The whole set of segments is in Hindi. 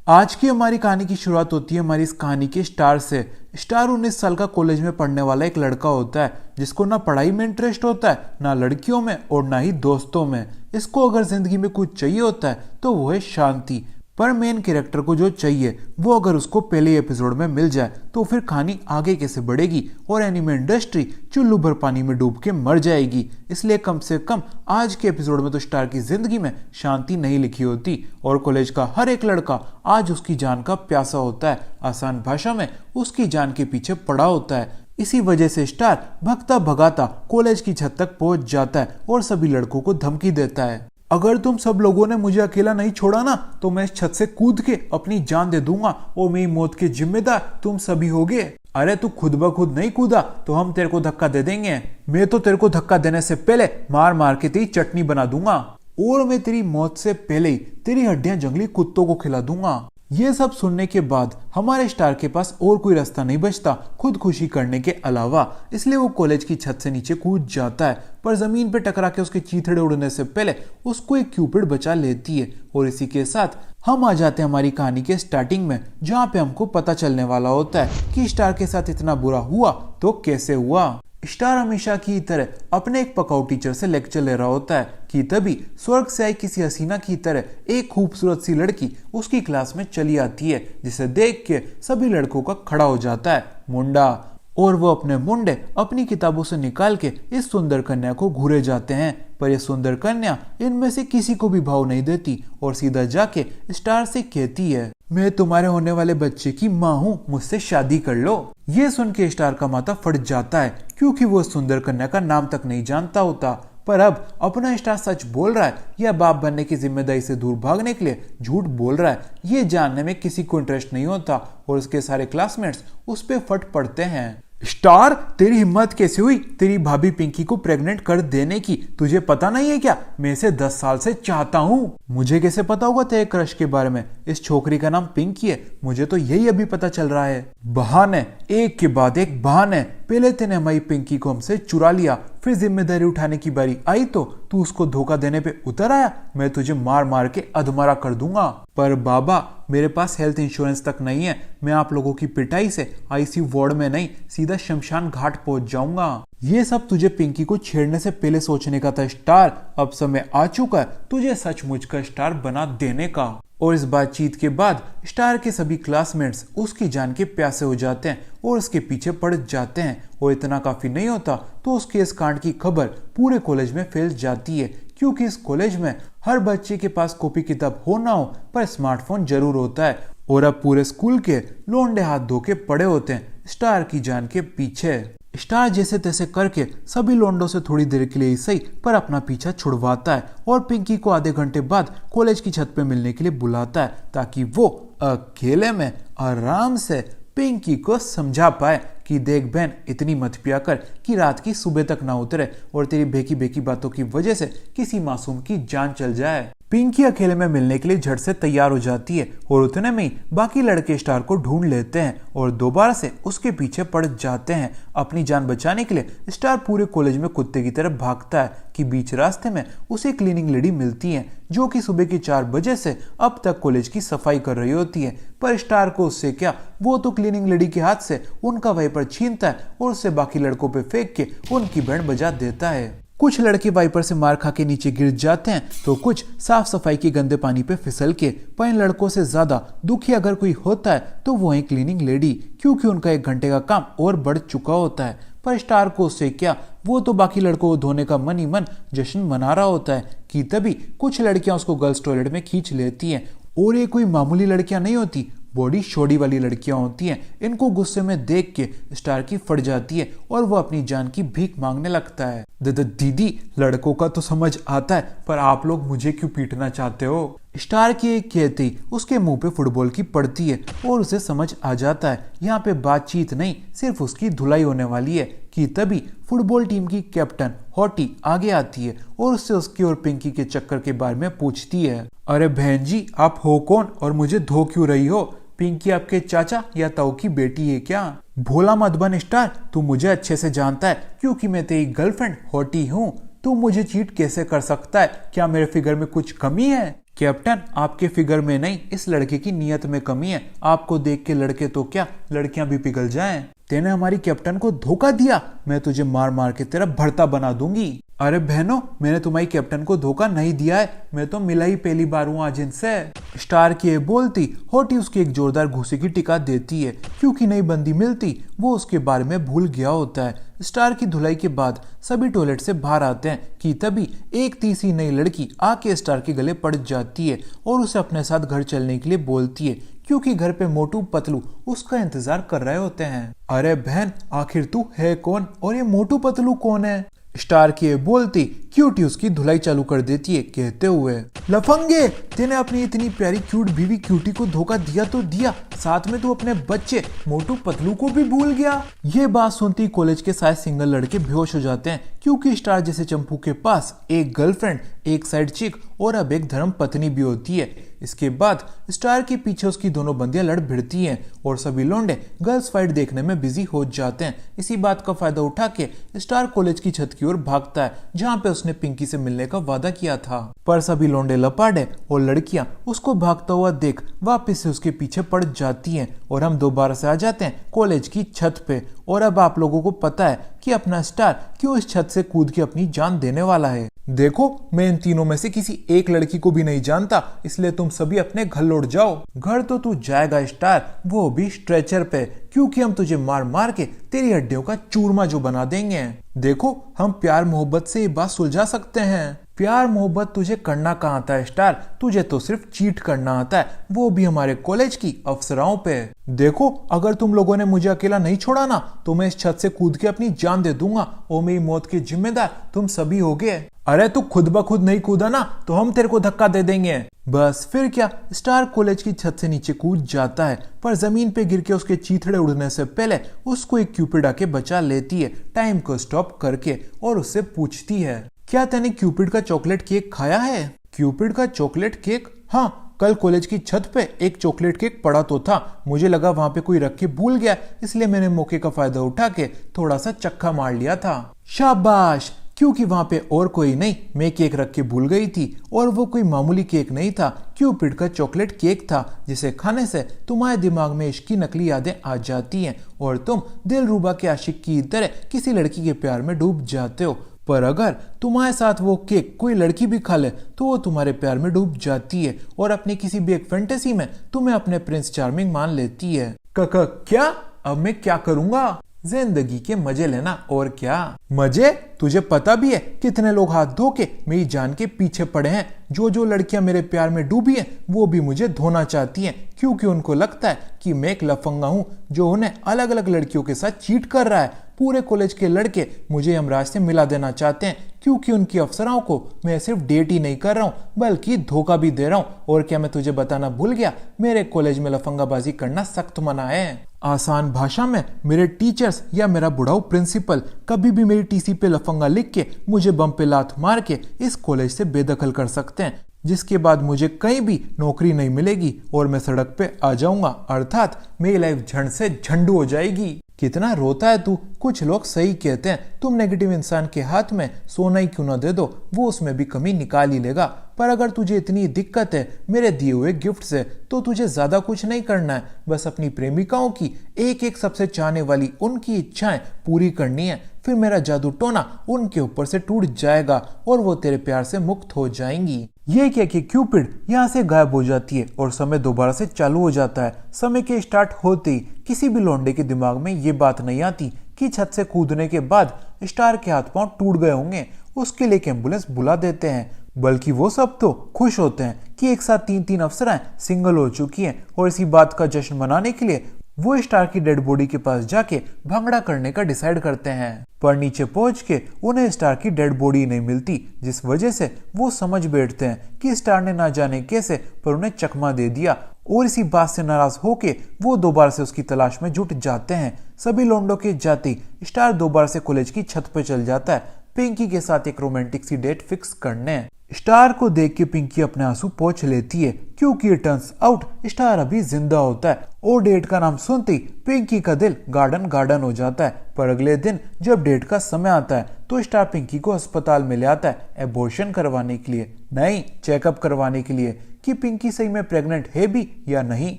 आज की हमारी कहानी की शुरुआत होती है हमारी इस कहानी के स्टार से। स्टार 19 साल का कॉलेज में पढ़ने वाला एक लड़का होता है जिसको ना पढ़ाई में इंटरेस्ट होता है, ना लड़कियों में और ना ही दोस्तों में। इसको अगर जिंदगी में कुछ चाहिए होता है तो वो है शांति। पर मेन कैरेक्टर को जो चाहिए वो अगर उसको पहले एपिसोड में मिल जाए तो फिर कहानी आगे कैसे बढ़ेगी और एनिमे इंडस्ट्री चुल्लू भर पानी में डूब के मर जाएगी। इसलिए कम से कम आज के एपिसोड में तो स्टार की जिंदगी में शांति नहीं लिखी होती और कॉलेज का हर एक लड़का आज उसकी जान का प्यासा होता है। आसान भाषा में उसकी जान के पीछे पड़ा होता है। इसी वजह से स्टार भगता भगाता कॉलेज की छत तक पहुंच जाता है और सभी लड़कों को धमकी देता है, अगर तुम सब लोगों ने मुझे अकेला नहीं छोड़ा ना तो मैं इस छत से कूद के अपनी जान दे दूंगा और मेरी मौत के जिम्मेदार तुम सभी होगे। अरे तू खुद ब खुद नहीं कूदा तो हम तेरे को धक्का दे देंगे। मैं तो तेरे को धक्का देने से पहले मार मार के तेरी चटनी बना दूंगा और मैं तेरी मौत से पहले ही तेरी हड्डियां जंगली कुत्तों को खिला दूंगा। ये सब सुनने के बाद हमारे स्टार के पास और कोई रास्ता नहीं बचता खुदकुशी करने के अलावा, इसलिए वो कॉलेज की छत से नीचे कूद जाता है। पर जमीन पे टकरा के उसके चीथड़े उड़ने से पहले उसको एक क्यूपिड बचा लेती है। और इसी के साथ हम आ जाते हैं हमारी कहानी के स्टार्टिंग में, जहाँ पे हमको पता चलने वाला होता है कि स्टार के साथ इतना बुरा हुआ तो कैसे हुआ। स्टार हमेशा की तरह अपने एक पकाऊ टीचर से लेक्चर ले रहा होता है कि तभी स्वर्ग से आई किसी हसीना की तरह एक खूबसूरत सी लड़की उसकी क्लास में चली आती है, जिसे देख के सभी लड़कों का खड़ा हो जाता है मुंडा, और वो अपने मुंडे अपनी किताबों से निकाल के इस सुंदर कन्या को घूरे जाते हैं। पर यह सुंदर कन्या इनमें से किसी को भी भाव नहीं देती और सीधा जाके स्टार से कहती है, मैं तुम्हारे होने वाले बच्चे की माँ हूँ, मुझसे शादी कर लो। ये सुन के स्टार का माथा फट जाता है क्योंकि वो सुंदर कन्या का नाम तक नहीं जानता होता। पर अब अपना स्टार सच बोल रहा है या बाप बनने की जिम्मेदारी से दूर भागने के लिए झूठ बोल रहा है, ये जानने में किसी को इंटरेस्ट नहीं होता और उसके सारे क्लासमेट्स उस पे फट पड़ते हैं। स्टार, तेरी हिम्मत कैसे हुई तेरी भाभी पिंकी को प्रेग्नेंट कर देने की? तुझे पता नहीं है क्या मैं इसे 10 साल से चाहता हूँ। मुझे कैसे पता होगा तेरे क्रश के बारे में? इस छोकरी का नाम पिंकी है, मुझे तो यही अभी पता चल रहा है। बहाने, एक के बाद एक बहाने। पहले तेने हमारी पिंकी को हमसे चुरा लिया, फिर जिम्मेदारी उठाने की बारी आई तो तू उसको धोखा देने पे उतर आया। मैं तुझे मार मार के अधमरा कर दूंगा। पर बाबा, मेरे पास हेल्थ इंश्योरेंस तक नहीं है, मैं आप लोगों की पिटाई से आईसीयू वार्ड में नहीं सीधा शमशान घाट पहुंच जाऊंगा। ये सब तुझे पिंकी को छेड़ने से पहले सोचने का था स्टार। अब समय आ चुका है तुझे सचमुच का स्टार बना देने का। और इस बातचीत के बाद स्टार के सभी क्लासमेट्स उसकी जान के प्यासे हो जाते हैं और उसके पीछे पड़ जाते हैं। और इतना काफी नहीं होता तो उसके इस कांड की खबर पूरे कॉलेज में फैल जाती है, क्योंकि इस कॉलेज में हर बच्चे के पास कॉपी किताब हो ना हो पर स्मार्टफोन जरूर होता है। और अब पूरे स्कूल के लोंडे हाथ धो के पड़े होते हैं स्टार की जान के पीछे। स्टार जैसे तैसे करके सभी लोंडों से थोड़ी देर के लिए ही सही पर अपना पीछा छुड़वाता है और पिंकी को आधे घंटे बाद कॉलेज की छत पे मिलने के लिए बुलाता है ताकि वो अकेले में आराम से पिंकी को समझा पाए कि देख बहन, इतनी मत पिया कर कि रात की सुबह तक ना उतरे और तेरी बेकी बेकी बातों की वजह से किसी मासूम की जान चल जाए। पिंकी अकेले में मिलने के लिए झट से तैयार हो जाती है और उतने में ही बाकी लड़के स्टार को ढूंढ लेते हैं और दोबारा से उसके पीछे पड़ जाते हैं। अपनी जान बचाने के लिए स्टार पूरे कॉलेज में कुत्ते की तरह भागता है कि बीच रास्ते में उसे क्लीनिंग लेडी मिलती है जो कि सुबह के 4 बजे से अब तक कॉलेज की सफाई कर रही होती है। पर स्टार को उससे क्या, वो तो क्लीनिंग लेडी के हाथ से उनका वाइपर छीनता है और उससे बाकी लड़कों पे फेंक के उनकी बैंड बजा देता है। कुछ लड़के वाइपर से मार खा के नीचे गिर जाते हैं तो कुछ साफ सफाई के गंदे पानी पे फिसल के। पर इन लड़कों से ज्यादा दुखी अगर कोई होता है तो वो है क्लीनिंग लेडी, क्योंकि उनका 1 घंटे का काम और बढ़ चुका होता है। पर स्टार को उससे क्या, वो तो बाकी लड़कों को धोने का मन ही मन जश्न मना रहा होता है कि तभी कुछ लड़कियां उसको गर्ल्स टॉयलेट में खींच लेती हैं। और ये कोई मामूली लड़कियां नहीं होती, बॉडी शोडी वाली लड़कियां होती हैं। इनको गुस्से में देख के स्टार की फट जाती है और वो अपनी जान की भीख मांगने लगता है। दीदी, लड़कों का तो समझ आता है पर आप लोग मुझे क्यों पीटना चाहते हो? स्टार की एक कहते ही उसके मुंह पे फुटबॉल की पड़ती है और उसे समझ आ जाता है यहाँ पे बातचीत नहीं सिर्फ उसकी धुलाई होने वाली है कि तभी फुटबॉल टीम की कैप्टन हॉटी आगे आती है और उससे उसकी और पिंकी के चक्कर के बारे में पूछती है। अरे बहन जी, आप हो कौन और मुझे धो क्यों रही हो? पिंकी आपके चाचा या ताऊ की बेटी है क्या? भोला मत बन स्टार, तू मुझे अच्छे से जानता है क्योंकि मैं तेरी गर्लफ्रेंड हॉटी हूँ। तू मुझे चीट कैसे कर सकता है? क्या मेरे फिगर में कुछ कमी है? कैप्टन, आपके फिगर में नहीं, इस लड़के की नीयत में कमी है। आपको देख के लड़के तो क्या, लड़कियां भी पिघल जाएं। तेने हमारी कैप्टन को धोखा दिया, मैं तुझे मार मार के तेरा भरता बना दूंगी। अरे बहनों, मैंने तुम्हारी कैप्टन को धोखा नहीं दिया है, मैं तो मिला ही पहली बार हूँ आज इनसे। स्टार की ये बोलती होटी उसकी एक जोरदार घूंसे की टिका देती है, क्योंकि नई बंदी मिलती वो उसके बारे में भूल गया होता है। स्टार की धुलाई के बाद सभी टॉयलेट से बाहर आते हैं कि तभी एक तीसरी नई लड़की आके स्टार के गले पड़ जाती है और उसे अपने साथ घर चलने के लिए बोलती है, क्योंकि घर पे मोटू पतलू उसका इंतजार कर रहे होते हैं। अरे बहन, आखिर तू है कौन और ये मोटू पतलू कौन है? स्टार की ये बोलती क्यूटी उसकी धुलाई चालू कर देती है, कहते हुए, लफंगे, तेने अपनी इतनी प्यारी क्यूट बीवी क्यूटी को धोखा दिया तो दिया, साथ में तू अपने बच्चे मोटू पतलू को भी भूल गया। ये बात सुनती कॉलेज के सारे सिंगल लड़के बेहोश हो जाते हैं, क्योंकि स्टार जैसे चंपू के पास एक गर्लफ्रेंड, एक साइड चिक और अब एक धर्म पत्नी भी होती है। इसके बाद स्टार के पीछे उसकी दोनों बंदियां लड़ भिड़ती हैं और सभी लौंडे गर्ल्स फाइट देखने में बिजी हो जाते हैं। इसी बात का फायदा उठा के स्टार कॉलेज की छत की ओर भागता है, जहाँ पे उसने पिंकी से मिलने का वादा किया था। पर सभी लौंडे लपाड़े और लड़कियां उसको भागता हुआ देख वापस से उसके पीछे पड़ जाती हैं और हम दोबारा से आ जाते हैं कॉलेज की छत पे। और अब आप लोगों को पता है कि अपना स्टार क्यों इस छत से कूद के अपनी जान देने वाला है। देखो, मैं इन तीनों में से किसी एक लड़की को भी नहीं जानता, इसलिए तुम सभी अपने घर लौट जाओ। घर तो तू जाएगा स्टार, वो भी स्ट्रेचर पे, क्योंकि हम तुझे मार मार के तेरी हड्डियों का चूरमा जो बना देंगे। देखो, हम प्यार मोहब्बत से ये बात सुलझा सकते हैं। प्यार मोहब्बत तुझे करना कहाँ आता है स्टार, तुझे तो सिर्फ चीट करना आता है, वो भी हमारे कॉलेज की अफसराओं पे। देखो, अगर तुम लोगों ने मुझे अकेला नहीं छोड़ा ना, तो मैं इस छत से कूद के अपनी जान दे दूंगा और मेरी मौत के जिम्मेदार तुम सभी होगे। अरे तू खुद ब खुद नहीं कूदा ना, तो हम तेरे को धक्का दे देंगे। बस फिर क्या, स्टार कॉलेज की छत से नीचे कूद जाता है, पर जमीन पे गिर के उसके चीथड़े उड़ने से पहले उसको एक क्यूपिड आके बचा लेती है, टाइम को स्टॉप करके, और उससे पूछती है, क्या तूने क्यूपिड का चॉकलेट केक खाया है? क्यूपिड का चॉकलेट केक? हाँ, कल कॉलेज की छत पे एक चॉकलेट केक पड़ा तो था, मुझे लगा वहां पे कोई रख के भूल गया, इसलिए मैंने मौके का फायदा उठा के थोड़ा सा चक्का मार लिया था। शाबाश, क्योंकि वहां पे और कोई नहीं, मैं केक रख के भूल गई थी, और वो कोई मामूली केक नहीं था, क्यूपिड का चॉकलेट केक था, जिसे खाने से तुम्हारे दिमाग में इश्क की नकली यादें आ जाती हैं और तुम दिलरुबा के आशिक की तरह किसी लड़की के प्यार में डूब जाते हो। पर अगर तुम्हारे साथ वो केक कोई लड़की भी खा ले तो वो तुम्हारे प्यार में डूब जाती है और अपनी किसी भी एक फैंटेसी में तुम्हें अपने प्रिंस चार्मिंग मान लेती है। क्या? अब मैं क्या करूंगा? जिंदगी के मजे लेना, और क्या मजे। तुझे पता भी है कितने लोग हाथ धो के मेरी जान के पीछे पड़े हैं। जो लड़कियां मेरे प्यार में डूबी हैं वो भी मुझे धोना चाहती हैं, क्योंकि उनको लगता है कि मैं एक लफंगा हूं जो उन्हें अलग अलग लड़कियों के साथ चीट कर रहा है। पूरे कॉलेज के लड़के मुझे यमराज से मिला देना चाहते हैं, क्योंकि उनकी अफसराओं को मैं सिर्फ डेट ही नहीं कर रहा हूँ बल्कि धोखा भी दे रहा हूँ। और क्या मैं तुझे बताना भूल गया, मेरे कॉलेज में लफंगाबाजी करना सख्त मना है। आसान भाषा में, मेरे टीचर्स या मेरा बुढ़ाऊ प्रिंसिपल कभी भी मेरी टीसी पे लफंगा लिख के मुझे बम पे लात मार के इस कॉलेज से बेदखल कर सकते हैं, जिसके बाद मुझे कहीं भी नौकरी नहीं मिलेगी और मैं सड़क पे आ जाऊंगा, अर्थात मेरी लाइफ झंड से झंडू हो जाएगी। कितना रोता है तू। कुछ लोग सही कहते हैं, तुम नेगेटिव इंसान के हाथ में सोना ही क्यों ना दे दो, वो उसमें भी कमी निकाल ही लेगा। पर अगर तुझे इतनी दिक्कत है मेरे दिए हुए गिफ्ट से, तो तुझे ज्यादा कुछ नहीं करना है, बस अपनी प्रेमिकाओं की एक एक सबसे चाहने वाली उनकी इच्छाएं पूरी करनी है। फिर मेरा जादू टोना उनके ऊपर से टूट जाएगा और वो तेरे प्यार से मुक्त हो जाएंगी। ये क्या कि क्यूपिड यहाँ से गायब हो जाती है और समय दोबारा से चालू हो जाता है। समय के स्टार्ट होते ही किसी भी लौंडे के दिमाग में ये बात नहीं आती कि छत से कूदने के बाद स्टार के हाथ पांव टूट गए होंगे, उसके लिए एम्बुलेंस बुला देते हैं। बल्कि वो सब तो खुश होते हैं कि एक साथ तीन अफसराएं सिंगल हो चुकी हैं और इसी बात का जश्न मनाने के लिए वो स्टार की डेड बॉडी के पास जाके भांगड़ा करने का डिसाइड करते हैं। पर नीचे पहुंच के उन्हें स्टार की डेड बॉडी नहीं मिलती, जिस वजह से वो समझ बैठते हैं कि स्टार ने ना जाने कैसे पर उन्हें चकमा दे दिया, और इसी बात से नाराज होके वो दोबारा से उसकी तलाश में जुट जाते हैं। सभी लौंडों के जाते स्टार दोबारा से कॉलेज की छत पर चल जाता है पिंकी के साथ एक रोमांटिक सी डेट फिक्स करने। स्टार को देख के पिंकी अपने आंसू पोंछ लेती है, क्योंकि इट टर्न्स आउट स्टार अभी जिंदा होता है और डेट का नाम सुनते ही पिंकी का दिल गार्डन गार्डन हो जाता है। पर अगले दिन जब डेट का समय आता है तो स्टार पिंकी को अस्पताल में ले आता है एबॉर्शन करवाने के लिए, नहीं चेकअप करवाने के लिए कि पिंकी सही में प्रेग्नेंट है भी या नहीं।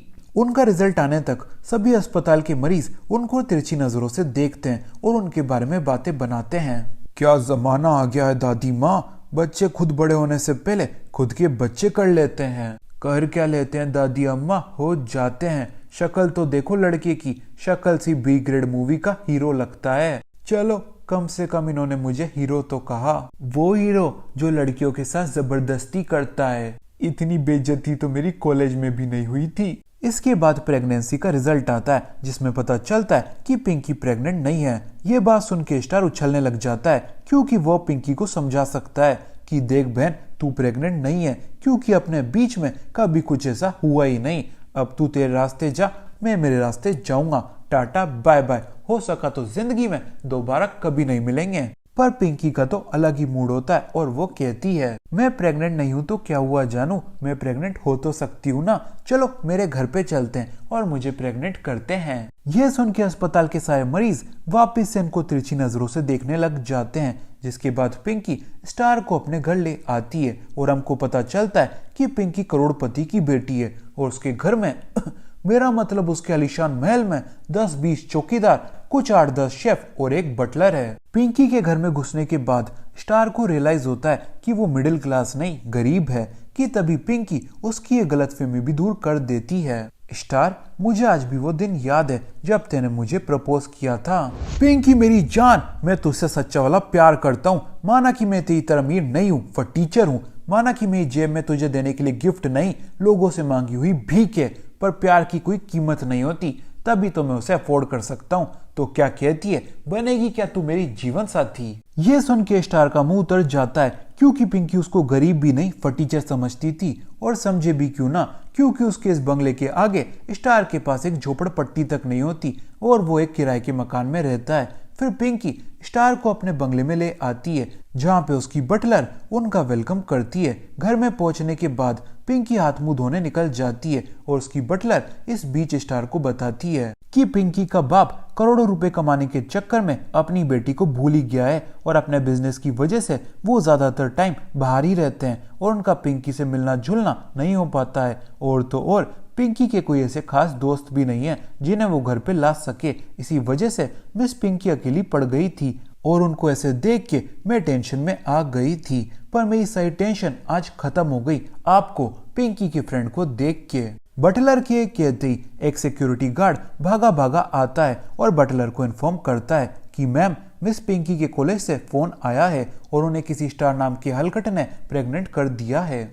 उनका रिजल्ट आने तक सभी अस्पताल के मरीज उनको तिरछी नजरों से देखते हैं और उनके बारे में बातें बनाते हैं। क्या जमाना आ गया है दादी माँ, बच्चे खुद बड़े होने से पहले खुद के बच्चे कर लेते हैं। कर क्या लेते हैं दादी अम्मा, हो जाते हैं। शक्ल तो देखो लड़के की, शक्ल सी बी ग्रेड मूवी का हीरो लगता है। चलो कम से कम इन्होंने मुझे हीरो तो कहा, वो हीरो जो लड़कियों के साथ जबरदस्ती करता है। इतनी बेइज्जती तो मेरी कॉलेज में भी नहीं हुई थी। इसके बाद प्रेगनेंसी का रिजल्ट आता है जिसमें पता चलता है कि पिंकी प्रेग्नेंट नहीं है। ये बात सुन के स्टार उछलने लग जाता है क्योंकि वो पिंकी को समझा सकता है कि देख बहन तू प्रेग्नेंट नहीं है, क्योंकि अपने बीच में कभी कुछ ऐसा हुआ ही नहीं। अब तू तेरे रास्ते जा, मैं मेरे रास्ते जाऊंगा, टाटा बाय बाय। हो सका तो जिंदगी में दोबारा कभी नहीं मिलेंगे। पर पिंकी का तो अलग ही मूड होता है और वो कहती है मैं प्रेग्नेंट नहीं हूँ तो क्या हुआ जानू, मैं प्रेग्नेंट हो तो सकती हूँ ना, चलो मेरे घर पे चलते हैं और मुझे प्रेग्नेंट करते हैं। यह सुन के अस्पताल के सारे मरीज वापस से इनको तिरछी नजरों से देखने लग जाते हैं। जिसके बाद पिंकी स्टार को अपने घर ले आती है और हमको पता चलता है कि पिंकी करोड़पति की बेटी है और उसके घर में मेरा मतलब उसके आलीशान महल में 10-20 चौकीदार, कुछ 8-10 शेफ और एक बटलर है। पिंकी के घर में घुसने के बाद स्टार को रियलाइज होता है कि वो मिडिल क्लास नहीं गरीब है, कि तभी पिंकी उसकी ये गलतफहमी भी दूर कर देती है। स्टार, मुझे आज भी वो दिन याद है जब तेने मुझे प्रपोज किया था। पिंकी मेरी जान, मैं तुझसे सच्चा वाला प्यार करता हूँ। माना कि मैं तेरी तरह अमीर नहीं हूँ, पर टीचर हूँ। माना कि मेरी जेब में तुझे देने के लिए गिफ्ट नहीं, लोगों से मांगी हुई भीख है, पर प्यार की कोई कीमत नहीं होती, तभी तो मैं उसे अफोर्ड कर सकता हूँ। तो क्या कहती है, बनेगी क्या तू मेरी जीवन साथी? ये सुन के स्टार का मुंह उतर जाता है क्योंकि पिंकी उसको गरीब भी नहीं फटीचर समझती थी, और समझे भी क्यों ना, क्योंकि उसके इस बंगले के आगे स्टार के पास एक झोपड़पट्टी तक नहीं होती और वो एक किराए के मकान में रहता है। फिर पिंकी स्टार को अपने बंगले में ले आती है जहाँ पे उसकी बटलर उनका वेलकम करती है। घर में पहुंचने के बाद पिंकी हाथ मुंह धोने निकल जाती है और उसकी बटलर इस बीच स्टार को बताती है कि पिंकी का बाप करोड़ों रुपए कमाने के चक्कर में अपनी बेटी को भूल ही गया है और अपने बिजनेस की वजह से वो ज्यादातर टाइम बाहर ही रहते हैं और उनका पिंकी से मिलना जुलना नहीं हो पाता है। और तो और पिंकी के कोई ऐसे खास दोस्त भी नहीं है जिन्हें वो घर पे ला सके। इसी वजह से मिस पिंकी अकेली पड़ गई थी और उनको ऐसे देख के मैं टेंशन में आ गई थी। पर मेरी सारी टेंशन आज खत्म हो गई आपको पिंकी के फ्रेंड को देख के। बटलर के कहते ही एक सिक्योरिटी गार्ड भागा भागा आता है और बटलर को इन्फॉर्म करता है कि मैम मिस पिंकी के कॉलेज से फोन आया है और उन्हें किसी स्टार नाम के हलकट ने प्रेग्नेंट कर दिया है।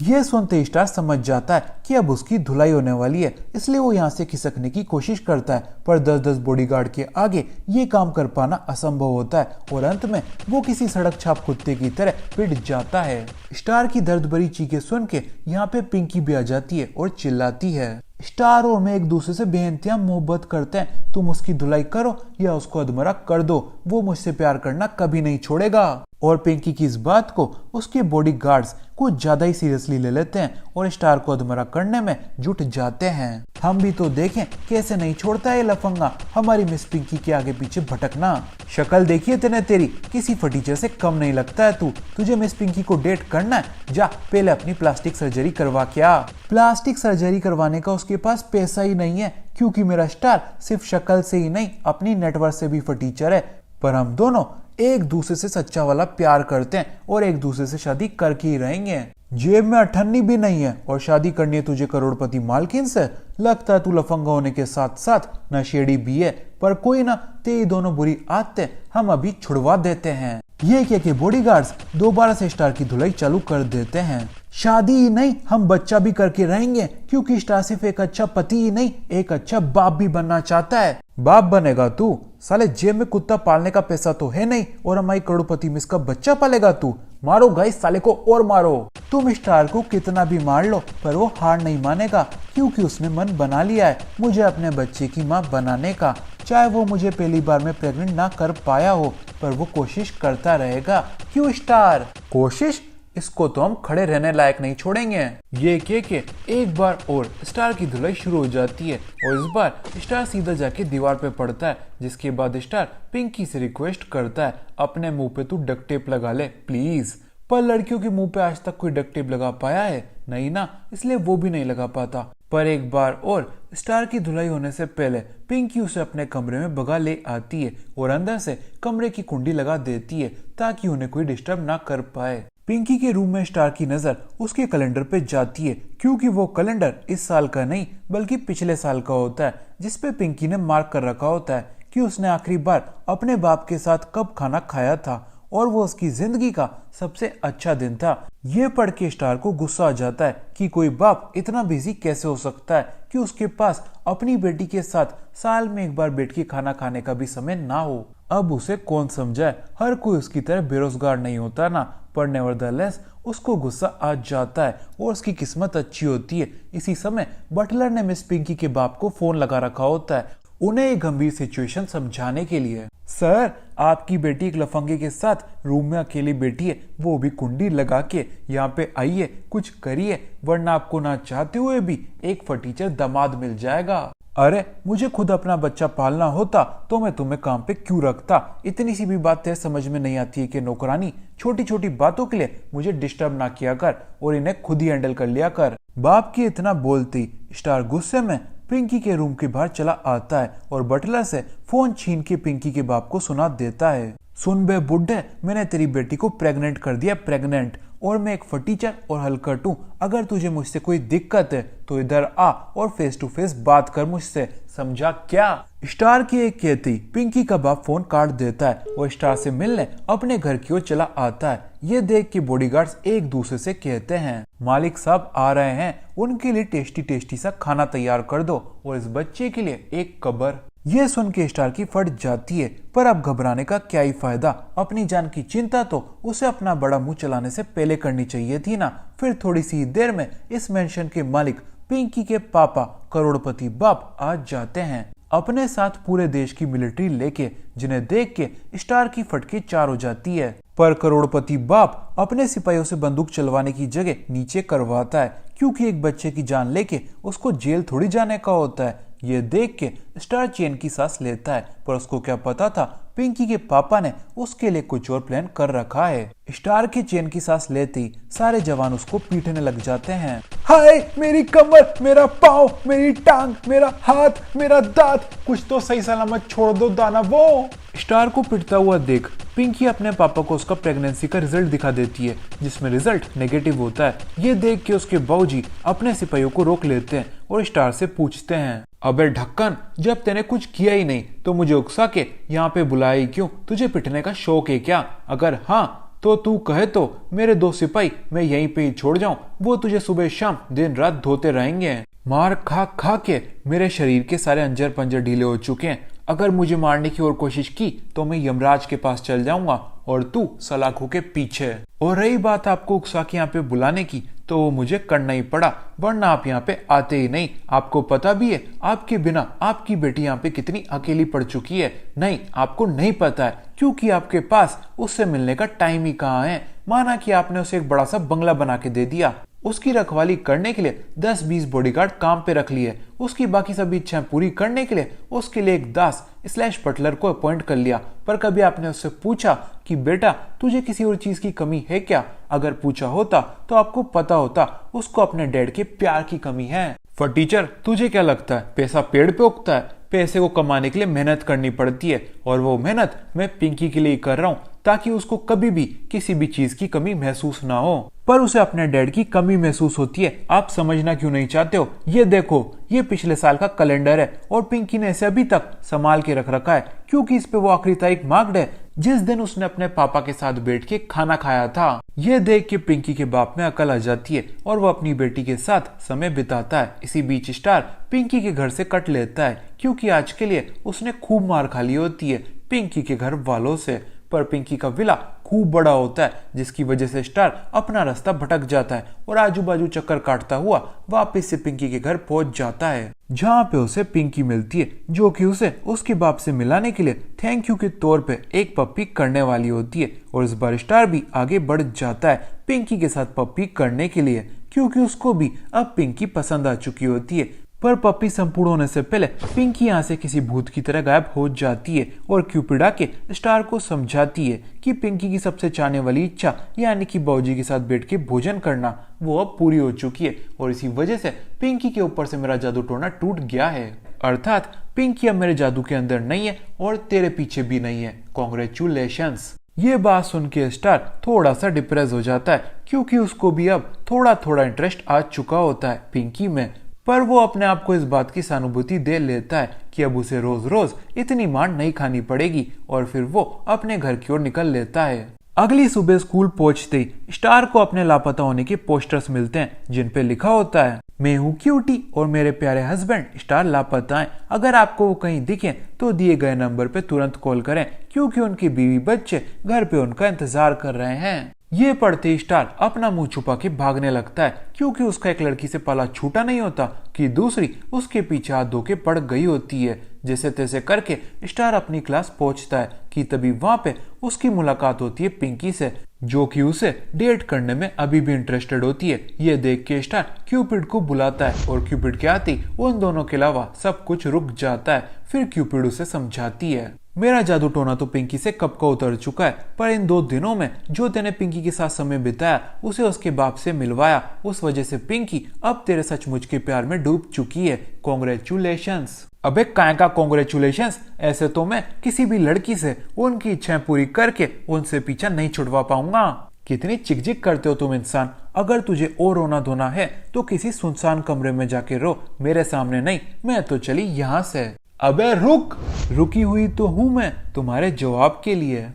यह सुनते स्टार समझ जाता है कि अब उसकी धुलाई होने वाली है, इसलिए वो यहाँ से खिसकने की कोशिश करता है, पर 10-10 बॉडीगार्ड के आगे ये काम कर पाना असंभव होता है और अंत में वो किसी सड़क छाप कुत्ते की तरह पिट जाता है। स्टार की दर्द भरी चीखें सुन के यहाँ पे पिंकी भी आ जाती है और चिल्लाती है, स्टार और मैं एक दूसरे से बेइंतहा मोहब्बत करते हैं, तुम उसकी धुलाई करो या उसको अधमरा कर दो, वो मुझसे प्यार करना कभी नहीं छोड़ेगा। और पिंकी की इस बात को उसके बॉडीगार्ड्स कुछ ज्यादा ही सीरियसली ले लेते हैं और स्टार को अधमरा करने में जुट जाते हैं। हम भी तो देखें कैसे नहीं छोड़ता है लफंगा हमारी मिस पिंकी के आगे पीछे भटकना। शक्ल देखिए तेने तेरी, किसी फटीचर से कम नहीं लगता है तू। तुझे मिस पिंकी को डेट करना है, जा पहले अपनी प्लास्टिक सर्जरी करवा के आ। प्लास्टिक सर्जरी करवाने का उसके पास पैसा ही नहीं है, क्योंकि मेरा स्टार सिर्फ शक्ल से ही नहीं अपनी नेटवर्क से भी फटीचर है। पर हम दोनों एक दूसरे से सच्चा वाला प्यार करते हैं और एक दूसरे से शादी करके ही रहेंगे। जेब में अठन्नी भी नहीं है और शादी करनी है तुझे करोड़पति मालकिन से। लगता है तू लफंगा होने के साथ साथ नशेड़ी भी है, पर कोई ना, तेरी दोनों बुरी आदतें हम अभी छुड़वा देते हैं। ये कह के बॉडीगार्ड्स दोबारा से स्टार की धुलाई चालू कर देते हैं। शादी ही नहीं, हम बच्चा भी करके रहेंगे, क्योंकि स्टार सिर्फ एक अच्छा पति ही नहीं एक अच्छा बाप भी बनना चाहता है। बाप बनेगा तू? साले जेब में कुत्ता पालने का पैसा तो है नहीं और हमारी करोड़पति मिस का बच्चा पालेगा तू? मारो गाइस साले को और मारो। तुम स्टार को कितना भी मार लो पर वो हार नहीं मानेगा, क्योंकि उसने मन बना लिया है मुझे अपने बच्चे की माँ बनाने का। चाहे वो मुझे पहली बार में प्रेग्नेंट ना कर पाया हो, पर वो कोशिश करता रहेगा। क्यों स्टार? कोशिश? इसको तो हम खड़े रहने लायक नहीं छोड़ेंगे। ये कह के एक बार और स्टार की धुलाई शुरू हो जाती है और इस बार स्टार सीधा जाके दीवार पे पड़ता है, जिसके बाद स्टार पिंकी से रिक्वेस्ट करता है अपने मुंह पे तू डक्ट टेप लगा ले प्लीज। पर लड़कियों के मुंह पे आज तक कोई डक्ट टेप लगा पाया है नहीं ना, इसलिए वो भी नहीं लगा पाता। पर एक बार और स्टार की धुलाई होने से पहले पिंकी उसे अपने कमरे में भगा ले आती है और अंदर से कमरे की कुंडी लगा देती है ताकि उन्हें कोई डिस्टर्ब ना कर पाए। पिंकी के रूम में स्टार की नजर उसके कैलेंडर पे जाती है, क्योंकि वो कैलेंडर इस साल का नहीं बल्कि पिछले साल का होता है, जिसपे पिंकी ने मार्क कर रखा होता है कि उसने आखिरी बार अपने बाप के साथ कब खाना खाया था और वो उसकी जिंदगी का सबसे अच्छा दिन था। ये पढ़ के स्टार को गुस्सा आ जाता है कि कोई बाप इतना बिजी कैसे हो सकता है कि उसके पास अपनी बेटी के साथ साल में एक बार बैठ के खाना खाने का भी समय ना हो। अब उसे कौन समझाए, हर कोई उसकी तरह बेरोजगार नहीं होता ना। पर नेवरदलेस उसको गुस्सा आ जाता है और उसकी किस्मत अच्छी होती है। इसी समय बटलर ने मिस पिंकी के बाप को फोन लगा रखा होता है उन्हें एक गंभीर सिचुएशन समझाने के लिए। सर, आपकी बेटी एक लफंगे के साथ रूम में अकेली बैठी है, वो भी कुंडी लगा के। यहाँ पे आइए, कुछ करिए, वरना आपको ना चाहते हुए भी एक फटीचर दामाद मिल जाएगा। अरे, मुझे खुद अपना बच्चा पालना होता तो मैं तुम्हें काम पे क्यों रखता। इतनी सी भी बात है समझ में नहीं आती है कि नौकरानी, छोटी छोटी बातों के लिए मुझे डिस्टर्ब ना किया कर और इन्हें खुद ही हैंडल कर लिया कर। बाप की इतना बोलती स्टार गुस्से में पिंकी के रूम के बाहर चला आता है और बटलर से फोन छीन के पिंकी के बाप को सुना देता है। सुन बे बुड्ढे, मैंने तेरी बेटी को प्रेग्नेंट कर दिया, प्रेग्नेंट, और मैं एक फटीचर और हलकट हूँ। अगर तुझे मुझसे कोई दिक्कत है तो इधर आ और फेस टू फेस बात कर मुझसे, समझा क्या। स्टार की एक कहती पिंकी का बाप फोन काट देता है और स्टार से मिलने अपने घर की ओर चला आता है। ये देख के बॉडीगार्ड्स एक दूसरे से कहते हैं, मालिक साहब आ रहे हैं, उनके लिए टेस्टी टेस्टी सा खाना तैयार कर दो और इस बच्चे के लिए एक कब्र। ये सुन के स्टार की फट जाती है, पर अब घबराने का क्या ही फायदा। अपनी जान की चिंता तो उसे अपना बड़ा मुंह चलाने से पहले करनी चाहिए थी ना। फिर थोड़ी सी देर में इस मेंशन के मालिक पिंकी के पापा करोड़पति बाप आ जाते हैं, अपने साथ पूरे देश की मिलिट्री लेके, जिन्हें देख के स्टार की फटके चार हो जाती है। पर करोड़पति बाप अपने सिपाहियों से बंदूक चलवाने की जगह नीचे करवाता है, क्योंकि एक बच्चे की जान लेके उसको जेल थोड़ी जाने का होता है। ये देख के स्टार चैन की सांस लेता है, पर उसको क्या पता था पिंकी के पापा ने उसके लिए कुछ और प्लान कर रखा है। स्टार के चैन की सांस लेते ही सारे जवान उसको पीटने लग जाते हैं। हाय, मेरी कमर, मेरा पाँव, मेरी टांग, मेरा हाथ, मेरा दांत, कुछ तो सही सलामत छोड़ दो दाना वो। स्टार को पिटता हुआ देख पिंकी अपने पापा को उसका प्रेगनेंसी का रिजल्ट दिखा देती है, जिसमें रिजल्ट नेगेटिव होता है। ये देख के उसके बाबूजी अपने सिपाहियों को रोक लेते हैं और स्टार से पूछते हैं, अबे ढक्कन, जब तेने कुछ किया ही नहीं तो मुझे उकसा के यहाँ पे बुलाया ही क्यों? तुझे पिटने का शौक है क्या? अगर हाँ तो तू कहे तो मेरे दो सिपाही मैं यहीं पे ही छोड़ जाऊं, वो तुझे सुबह शाम दिन रात धोते रहेंगे। मार खा खा के मेरे शरीर के सारे अंजर पंजर ढीले हो चुके हैं। अगर मुझे मारने की और कोशिश की तो मैं यमराज के पास चल जाऊंगा और तू सलाखों के पीछे। और रही बात आपको उकसा के यहाँ पे बुलाने की, तो वो मुझे करना ही पड़ा, वरना आप यहाँ पे आते ही नहीं। आपको पता भी है आपके बिना आपकी बेटी यहाँ पे कितनी अकेली पड़ चुकी है। नहीं, आपको नहीं पता है, क्योंकि आपके पास उससे मिलने का टाइम ही कहाँ है। माना कि आपने उसे एक बड़ा सा बंगला बना के दे दिया, उसकी रखवाली करने के लिए 10-20 बॉडीगार्ड काम पे रख लिए, उसकी बाकी सभी इच्छाएं पूरी करने के लिए उसके लिए एक दास स्लैश बटलर को अपॉइंट कर लिया। पर कभी आपने उससे पूछा कि बेटा तुझे किसी और चीज की कमी है क्या? अगर पूछा होता तो आपको पता होता उसको अपने डैड के प्यार की कमी है। फटीचर, तुझे क्या लगता है पैसा पेड़ पे उगता है? पैसे को कमाने के लिए मेहनत करनी पड़ती है, और वो मेहनत मैं पिंकी के लिए कर रहा हूँ ताकि उसको कभी भी किसी भी चीज की कमी महसूस ना हो। पर उसे अपने डैड की कमी महसूस होती है। आप समझना क्यों नहीं चाहते हो? ये देखो, ये पिछले साल का कैलेंडर है और पिंकी ने इसे अभी तक संभाल के रख रखा है, क्योंकि इस पे वो आखिरी तारीख मार्क्ड है जिस दिन उसने अपने पापा के साथ बैठ के खाना खाया था। ये देख के पिंकी के बाप में अकल आ जाती है और वो अपनी बेटी के साथ समय बिताता है। इसी बीच स्टार पिंकी के घर से कट लेता है, क्योंकि आज के लिए उसने खूब मार खा ली होती है पिंकी के घर वालों से। पर पिंकी का विला खूब बड़ा होता है, जिसकी वजह से स्टार अपना रास्ता भटक जाता है और आजू बाजू चक्कर काटता हुआ वापस से पिंकी के घर पहुंच जाता है, जहाँ पे उसे पिंकी मिलती है, जो कि उसे उसके बाप से मिलाने के लिए थैंक यू के तौर पे एक पप्पी करने वाली होती है। और इस बार स्टार भी आगे बढ़ जाता है, पिंकी के साथ पप्पी करने के लिए, क्योंकि उसको भी अब पिंकी पसंद आ चुकी होती है। पर पप्पी संपूर्ण होने से पहले पिंकी यहाँ से किसी भूत की तरह गायब हो जाती है और क्यूपिड आके स्टार को समझाती है कि पिंकी की सबसे चाहने वाली इच्छा यानी कि बाबूजी के साथ बैठ के भोजन करना वो अब पूरी हो चुकी है और इसी वजह से पिंकी के ऊपर से मेरा जादू टोना टूट गया है। अर्थात पिंकी अब मेरे जादू के अंदर नहीं है और तेरे पीछे भी नहीं है। कॉन्ग्रेचुलेशंस। ये बात सुन के स्टार थोड़ा सा डिप्रेस हो जाता है क्योंकि उसको भी अब थोड़ा थोड़ा इंटरेस्ट आ चुका होता है पिंकी में। पर वो अपने आप को इस बात की सहानुभूति दे लेता है कि अब उसे रोज रोज इतनी मार नहीं खानी पड़ेगी और फिर वो अपने घर की ओर निकल लेता है। अगली सुबह स्कूल पहुंचते ही स्टार को अपने लापता होने के पोस्टर्स मिलते हैं जिन पे लिखा होता है, मैं हूँ क्यूटी और मेरे प्यारे हस्बैंड स्टार लापता हैं। अगर आपको वो कहीं दिखे तो दिए गए नंबर पे तुरंत कॉल करें क्योंकि उनकी बीवी बच्चे घर पे उनका इंतजार कर रहे हैं। ये पढ़ते ही स्टार अपना मुंह छुपा के भागने लगता है क्योंकि उसका एक लड़की से पाला छूटा नहीं होता कि दूसरी उसके पीछे हाथ धो के पड़ गई होती है। जैसे तैसे करके स्टार अपनी क्लास पहुंचता है कि तभी वहां पे उसकी मुलाकात होती है पिंकी से, जो कि उसे डेट करने में अभी भी इंटरेस्टेड होती है। ये देख के स्टार क्यूपिड को बुलाता है और क्यूपिड के आते उन दोनों के अलावा सब कुछ रुक जाता है। फिर क्यूपिड उसे समझाती है, मेरा जादू टोना तो पिंकी से कब का उतर चुका है, पर इन 2 दिनों में जो तेने पिंकी के साथ समय बिताया उसे उसके बाप से मिलवाया, उस वजह से पिंकी अब तेरे सचमुच के प्यार में डूब चुकी है। कॉन्ग्रेचुलेशंस। अबे काय का कॉन्ग्रेचुलेशंस, ऐसे तो मैं किसी भी लड़की से उनकी इच्छाएं पूरी करके उनसे पीछा नहीं छुड़वा पाऊंगा। कितनी चिकचिक करते हो तुम इंसान। अगर तुझे और रोना धोना है तो किसी सुनसान कमरे में जाके रो, मेरे सामने नहीं। मैं तो चली यहाँ से। अबे रुक। रुकी हुई तो हूं मैं तुम्हारे जवाब के लिए।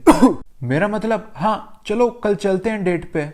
मेरा मतलब हाँ चलो कल चलते हैं डेट पे।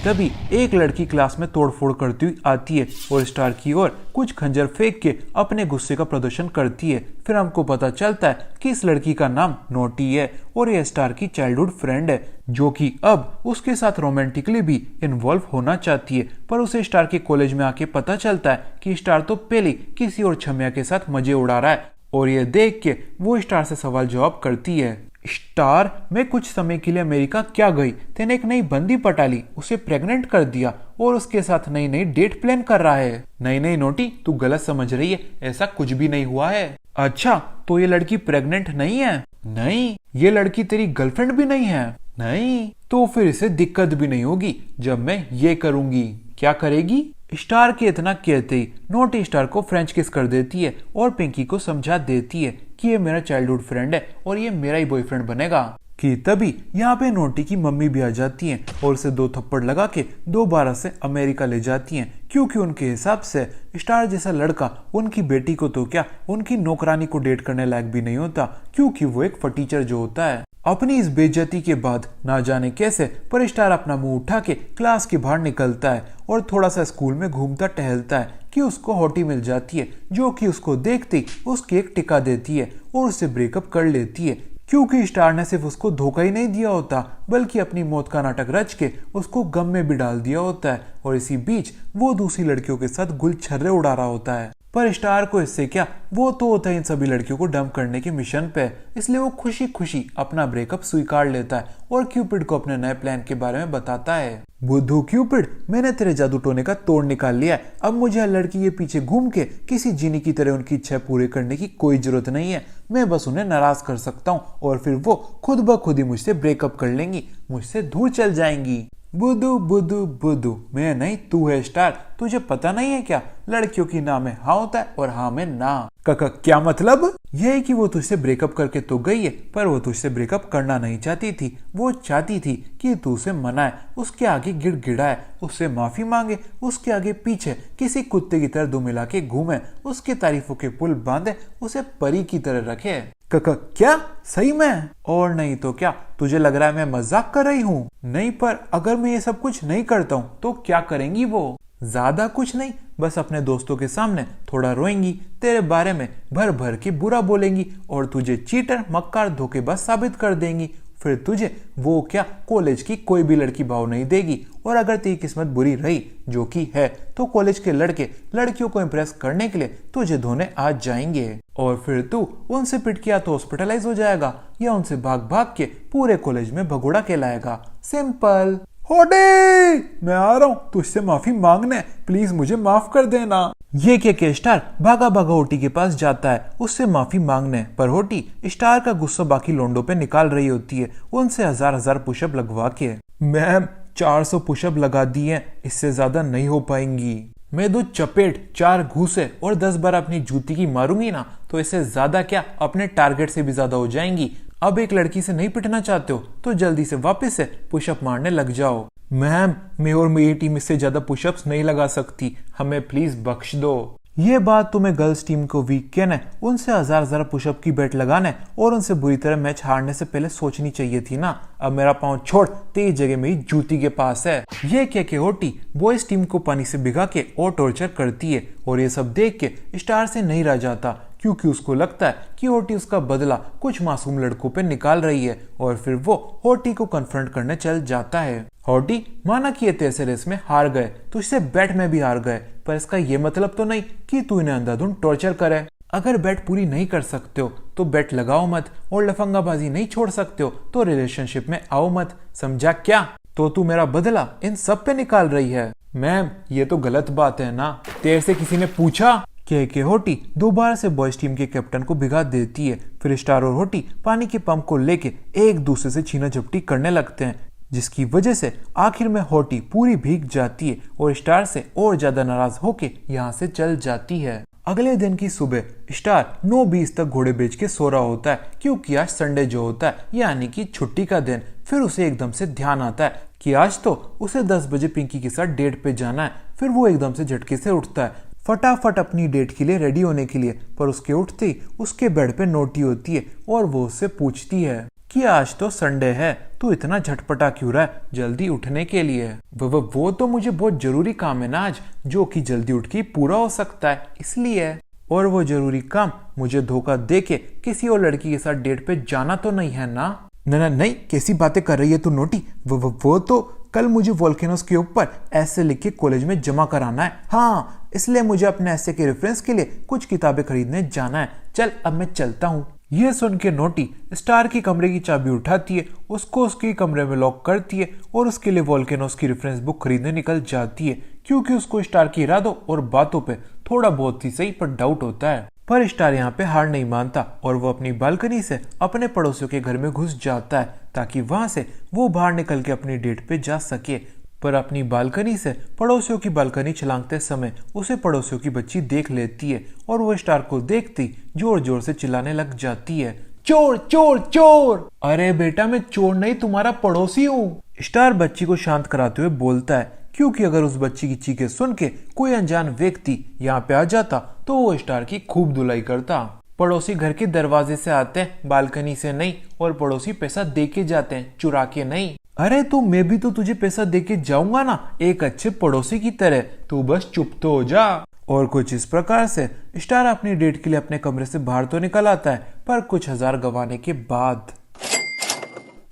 तभी एक लड़की क्लास में तोड़फोड़ करती हुई आती है और स्टार की ओर कुछ खंजर फेंक के अपने गुस्से का प्रदर्शन करती है। फिर हमको पता चलता है कि इस लड़की का नाम नोटी है और ये स्टार की चाइल्डहुड फ्रेंड है जो कि अब उसके साथ रोमांटिकली भी इन्वॉल्व होना चाहती है। पर उसे स्टार के कॉलेज में आके पता चलता है कि स्टार तो पहले किसी और छमिया के साथ मजे उड़ा रहा है और ये देख के वो स्टार से सवाल जवाब करती है, स्टार मैं कुछ समय के लिए अमेरिका क्या गई, तेने एक नई बंदी पटा ली, उसे प्रेग्नेंट कर दिया और उसके साथ नई नई डेट प्लान कर रहा है। नहीं नोटी तू गलत समझ रही है, ऐसा कुछ भी नहीं हुआ है। अच्छा तो ये लड़की प्रेग्नेंट नहीं है? नहीं। ये लड़की तेरी गर्लफ्रेंड भी नहीं है? नहीं। तो फिर इसे दिक्कत भी नहीं होगी जब मैं ये करूंगी। क्या करेगी? स्टार के इतना कहते ही नोटी स्टार को फ्रेंच किस कर देती है और पिंकी को समझा देती है कि ये मेरा चाइल्डहुड फ्रेंड है और ये मेरा ही बॉयफ्रेंड बनेगा। कि तभी यहाँ पे नोटी की मम्मी भी आ जाती हैं और उसे 2 थप्पड़ लगा के दोबारा से अमेरिका ले जाती हैं क्योंकि उनके हिसाब से स्टार जैसा लड़का उनकी बेटी को तो क्या उनकी नौकरानी को डेट करने लायक भी नहीं होता क्योंकि वो एक फटीचर जो होता है। अपनी इस बेइज्जती के बाद ना जाने कैसे पर स्टार अपना मुंह उठा के क्लास के बाहर निकलता है और थोड़ा सा स्कूल में घूमता टहलता है कि उसको हॉटी मिल जाती है जो कि उसको देखते ही उसकी एक टिका देती है और उससे ब्रेकअप कर लेती है क्योंकि स्टार ने सिर्फ उसको धोखा ही नहीं दिया होता बल्कि अपनी मौत का नाटक रच के उसको गम में भी डाल दिया होता है और इसी बीच वो दूसरी लड़कियों के साथ गुलछर्रे उड़ा रहा होता है। पर स्टार को इससे क्या, वो तो होता है इन सभी लड़कियों को डंप करने के मिशन पे, इसलिए वो खुशी खुशी अपना ब्रेकअप स्वीकार लेता है और क्यूपिड को अपने नए प्लान के बारे में बताता है। बुद्धू क्यूपिड, मैंने तेरे जादू टोने का तोड़ निकाल लिया है। अब मुझे हर लड़की के पीछे घूम के किसी जीनी की तरह उनकी इच्छा पूरी करने की कोई जरूरत नहीं है। मैं बस उन्हें नाराज कर सकता हूँ और फिर वो खुद ब खुद ही मुझसे ब्रेकअप कर लेंगी, मुझसे दूर चल जाएंगी। बुद्धू बुद्धू बुद्धू, मैं नहीं तू है स्टार, तुझे पता नहीं है क्या, लड़कियों की ना में हाँ होता है और हाँ में ना। काका क्या मतलब? यह है कि वो तुझसे ब्रेकअप करके तो गई है पर वो तुझसे ब्रेकअप करना नहीं चाहती थी। वो चाहती थी कि तू उसे मनाए, उसके आगे गिड़गिड़ाए, उससे माफी मांगे, उसके आगे पीछे किसी कुत्ते की तरह दुम मिला के घूमे, उसके तारीफों के पुल बांधे, उसे परी की तरह रखे। काका क्या सही में? और नहीं तो क्या, तुझे लग रहा है मैं मजाक कर रही हूँ? नहीं, पर अगर मैं ये सब कुछ नहीं करता हूँ तो क्या करेंगी वो? ज्यादा कुछ नहीं, बस अपने दोस्तों के सामने थोड़ा रोएंगी, तेरे बारे में भर भर के बुरा बोलेंगी और तुझे चीटर मक्कार धोखेबाज साबित कर देंगी। फिर तुझे वो क्या कॉलेज की कोई भी लड़की भाव नहीं देगी और अगर तेरी किस्मत बुरी रही, जो कि है, तो कॉलेज के लड़के लड़कियों को इम्प्रेस करने के लिए तुझे धोने आ जाएंगे और फिर तू उनसे पिट के या तो हॉस्पिटलाइज हो जाएगा या उनसे भाग भाग के पूरे कॉलेज में भगोड़ा कहलाएगा। सिंपल। होटी, मैं आ रहा हूँ तुझसे माफी मांगने, प्लीज मुझे माफ कर देना। ये कह के स्टार भागा भागा होटी के पास जाता है उससे माफी मांगने, पर होटी स्टार का गुस्सा बाकी लोंडों पे निकाल रही होती है उनसे हजार हजार पुशअप लगवा के। मैम 400 पुशअप लगा दिए, इससे ज्यादा नहीं हो पाएंगी। मैं 2 चपेट 4 घूसे और 10 बार अपनी जूती की मारूंगी ना तो इससे ज्यादा क्या अपने टारगेट से भी ज्यादा हो जाएंगी। अब एक लड़की से नहीं पिटना चाहते हो तो जल्दी से वापस से पुशअप मारने लग जाओ। मैम मैं और मेरी टीम इससे ज्यादा पुशअप्स नहीं लगा सकती, हमें प्लीज बख्श दो। ये बात तुम्हें गर्ल्स टीम को वीक कहना है, उनसे हजार हजार पुशअप की बेट लगाना और उनसे बुरी तरह मैच हारने से पहले सोचनी चाहिए थी ना। अब मेरा पांव छोड़, तेरी जगह मेरी जूती के पास है। ये कह के होटी बॉयज टीम को पानी से भिगा के और टॉर्चर करती है और ये सब देख के स्टार से नहीं रह जाता क्योंकि उसको लगता है कि होटी उसका बदला कुछ मासूम लड़कों पे निकाल रही है और फिर वो होटी को कन्फ्रंट करने चल जाता है। होटी माना कि ये तेरे रेस में हार गए तो इससे बैट में भी हार गए, पर इसका ये मतलब तो नहीं कि तू इन्हें अंधाधुंध टॉर्चर करे। अगर बैट पूरी नहीं कर सकते हो तो बैट लगाओ मत और लफंगाबाजी नहीं छोड़ सकते हो तो रिलेशनशिप में आओ मत, समझा क्या? तो तू मेरा बदला इन सब पे निकाल रही है। मैम ये तो गलत बात है ना, तेरे से किसी ने पूछा? कह के होटी दोबारा से बॉयज टीम के कैप्टन को भिगा देती है। फिर स्टार और होटी पानी के पंप को लेके एक दूसरे से छीना झपटी करने लगते हैं, जिसकी वजह से आखिर में होटी पूरी भीग जाती है और स्टार से और ज्यादा नाराज होके यहाँ से चल जाती है। अगले दिन की सुबह स्टार 9:20 तक घोड़े बेच के सो रहा होता है क्योंकि आज संडे जो होता है यानी कि छुट्टी का दिन। फिर उसे एकदम से ध्यान आता है कि आज तो उसे 10 बजे पिंकी के साथ डेट पे जाना है। फिर वो एकदम से झटके से उठता है फटाफट अपनी डेट के लिए रेडी होने के लिए, पर उसके उठते ही उसके बेड पे नोटी होती है और वो उससे पूछती है कि आज तो संडे है, तू इतना झटपटा क्यों रहा है जल्दी उठने के लिए? वो तो मुझे बहुत जरूरी काम है ना आज, जो कि जल्दी उठ के पूरा हो सकता है इसलिए। और वो जरूरी काम मुझे धोखा दे के किसी और लड़की के साथ डेट पे जाना तो नहीं है ना? नहीं, कैसी बातें कर रही है तू नोटी? वो तो कल मुझे वोल्केनोस के ऊपर ऐसे लिख के कॉलेज में जमा कराना है। हाँ, इसलिए मुझे अपने ऐसे के रेफरेंस के लिए कुछ किताबें खरीदने जाना है। चल अब मैं चलता हूँ। ये सुन के नोटी स्टार की कमरे की चाबी उठाती है, उसको उसके कमरे में लॉक करती है और उसके लिए वोल्केनोस की रेफरेंस बुक खरीदने निकल जाती है क्योंकि उसको स्टार की इरादों और बातों पे थोड़ा बहुत ही सही पर डाउट होता है। पर स्टार यहाँ पे हार नहीं मानता और वो अपनी बालकनी से अपने पड़ोसियों के घर में घुस जाता है ताकि वहां से वो बाहर निकल के अपनी डेट पे जा सके। पर अपनी बालकनी से पड़ोसियों की बालकनी छलांगते समय उसे पड़ोसियों की बच्ची देख लेती है और वो स्टार को देखती जोर जोर से चिल्लाने लग जाती है, चोर चोर चोर! अरे बेटा मैं चोर नहीं, तुम्हारा पड़ोसी हूँ। स्टार बच्ची को शांत कराते हुए बोलता है क्योंकि अगर उस बच्ची की चीखें सुन के कोई अनजान व्यक्ति यहाँ पे आ जाता तो वो स्टार की खूब धुलाई करता। पड़ोसी घर के दरवाजे से आते हैं, बालकनी से नहीं, और पड़ोसी पैसा दे के जाते हैं, चुरा के नहीं। अरे तो मैं भी तो तुझे पैसा दे के जाऊंगा ना, एक अच्छे पड़ोसी की तरह, तू बस चुप तो हो जा। और कुछ इस प्रकार से स्टार अपनी डेट के लिए अपने कमरे से बाहर तो निकल आता है, पर कुछ हजार गंवाने के बाद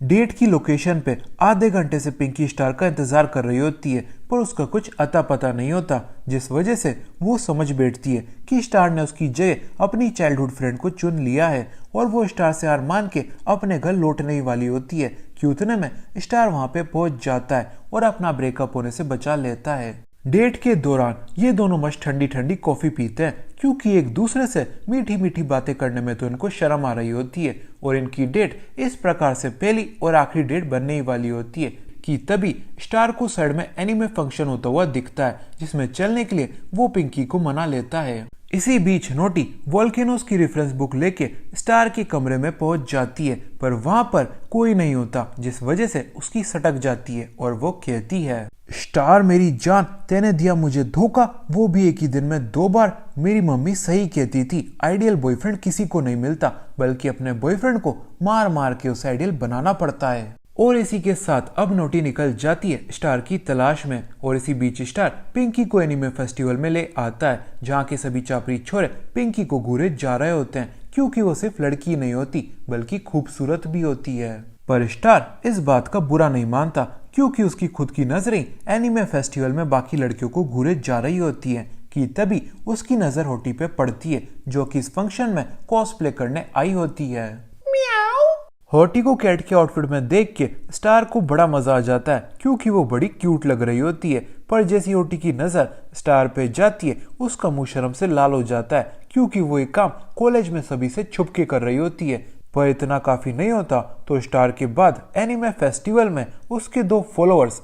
डेट की लोकेशन पे आधे घंटे से पिंकी स्टार का इंतजार कर रही होती है, पर उसका कुछ अता पता नहीं होता, जिस वजह से वो समझ बैठती है कि स्टार ने उसकी जगह अपनी चाइल्डहुड फ्रेंड को चुन लिया है और वो स्टार से हार मान के अपने घर लौटने ही वाली होती है कि उतने में स्टार वहां पे पहुंच जाता है और अपना ब्रेकअप होने से बचा लेता है। डेट के दौरान ये दोनों मस्त ठंडी ठंडी कॉफी पीते हैं क्योंकि एक दूसरे से मीठी मीठी बातें करने में तो इनको शर्म आ रही होती है और इनकी डेट इस प्रकार से पहली और आखिरी डेट बनने ही वाली होती है कि तभी स्टार को साइड में एनीमे फंक्शन होता हुआ दिखता है जिसमें चलने के लिए वो पिंकी को मना लेता है। इसी बीच नोटी वोल्केनोस की रेफरेंस बुक लेके स्टार के कमरे में पहुंच जाती है, पर वहां पर कोई नहीं होता, जिस वजह से उसकी सटक जाती है और वो कहती है, स्टार मेरी जान, तेने दिया मुझे धोखा, वो भी एक ही दिन में 2 बार। मेरी मम्मी सही कहती थी, आइडियल बॉयफ्रेंड किसी को नहीं मिलता, बल्कि अपने बॉयफ्रेंड को मार मार के उसे आइडियल बनाना पड़ता है। और इसी के साथ अब नोटी निकल जाती है स्टार की तलाश में और इसी बीच स्टार पिंकी को एनीमे फेस्टिवल में ले आता है जहाँ के सभी चापरी छोरे पिंकी को घूरे जा रहे होते हैं क्योंकि वो सिर्फ लड़की नहीं होती बल्कि खूबसूरत भी होती है। पर स्टार इस बात का बुरा नहीं मानता क्योंकि उसकी खुद की नजरें एनीमे फेस्टिवल में बाकी लड़कियों को घूरे जा रही होती है कि तभी उसकी नजर होटी पे पड़ती है जो कि इस फंक्शन में कॉस्प्ले करने आई होती है। होटी को कैट के आउटफिट में देख के स्टार को बड़ा मजा आ जाता है क्योंकि वो बड़ी क्यूट लग रही होती है। पर जैसी होटी की नजर स्टार पे जाती है उसका मुंह शर्म से लाल हो जाता है क्योंकि वो ये काम कॉलेज में सभी से छुप के कर रही होती है। पर इतना काफी नहीं होता तो स्टार के बाद एनिमे फेस्टिवल में उसके 2 फॉलोअर्स,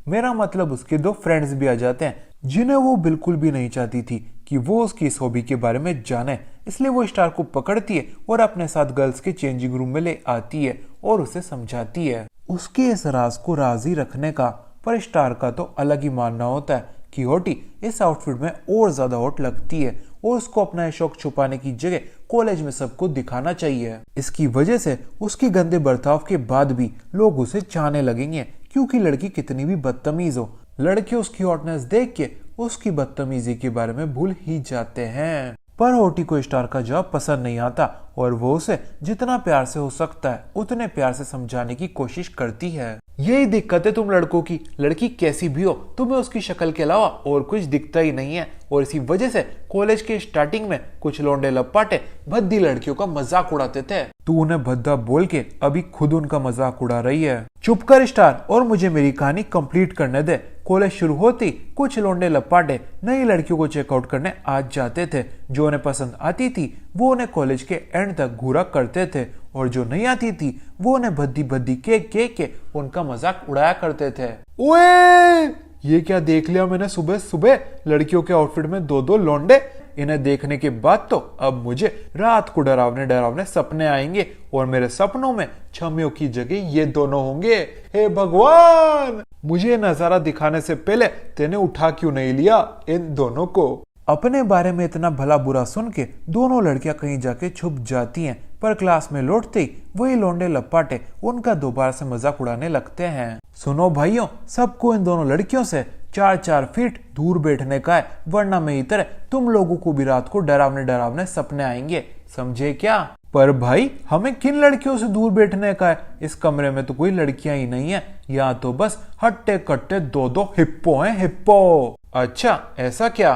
मेरा मतलब उसके 2 फ्रेंड्स भी आ जाते हैं जिन्हें वो बिल्कुल भी नहीं चाहती थी कि वो उसकी इस हॉबी के बारे में जाने। इसलिए वो स्टार को पकड़ती है और अपने साथ गर्ल्स के चेंजिंग रूम में ले आती है और उसे समझाती है उसके इस राज को राज ही रखने का। पर स्टार का तो अलग ही मानना होता है कि होटी इस आउटफिट में और ज्यादा हॉट लगती है और उसको अपना शौक छुपाने की जगह कॉलेज में सबको दिखाना चाहिए। इसकी वजह से उसके गंदे बर्ताव के बाद भी लोग उसे चाहने लगेंगे क्योंकि लड़की कितनी भी बदतमीज हो, लड़के उसकी हॉटनेस देख के उसकी बदतमीजी के बारे में भूल ही जाते हैं। पर होटी को स्टार का जवाब पसंद नहीं आता और वो उसे जितना प्यार से हो सकता है उतने प्यार से समझाने की कोशिश करती है। यही दिक्कत है तुम लड़कों की, लड़की कैसी भी हो तुम्हें उसकी शक्ल के अलावा और कुछ दिखता ही नहीं है। और इसी वजह से कॉलेज के स्टार्टिंग में कुछ लौंडे लपाटे भद्दी लड़कियों का मजाक उड़ाते थे। तू उन्हें भद्दा बोल के अभी खुद उनका मजाक उड़ा रही है। चुप कर स्टार और मुझे मेरी कहानी कंप्लीट करने दे। कॉलेज शुरू होती कुछ लौंडे लपाटे नई लड़कियों को चेकआउट करने आ जाते थे। जो उन्हें पसंद आती थी वो उन्हें कॉलेज के एंड तक घूरा करते थे और जो नहीं आती थी वो उन्हें भद्दी भद्दी के उनका मजाक उड़ाया करते थे। ओए ये क्या देख लिया मैंने सुबह सुबह, लड़कियों के आउटफिट में 2 लौंडे। इन्हें देखने के बाद तो अब मुझे रात को डरावने डरावने सपने आएंगे और मेरे सपनों में छमियों की जगह ये दोनों होंगे। हे भगवान, मुझे नजारा दिखाने से पहले तेने उठा क्यों नहीं लिया इन दोनों को। अपने बारे में इतना भला बुरा सुन के दोनों लड़कियां कहीं जाके छुप जाती हैं। पर क्लास में लौटते ही वही लौंडे लपाटे उनका दोबारा से मजाक उड़ाने लगते हैं। सुनो भाइयों, सबको इन दोनों लड़कियों से 4-4 फीट दूर बैठने का है वरना मेरी तरह तुम लोगों को भी रात को डरावने डरावने सपने आएंगे, समझे क्या। पर भाई हमें किन लड़कियों से दूर बैठने का है, इस कमरे में तो कोई लड़कियां ही नहीं है, यहाँ तो बस हट्टे कट्टे 2 हिप्पो हैं, हिप्पो। अच्छा ऐसा क्या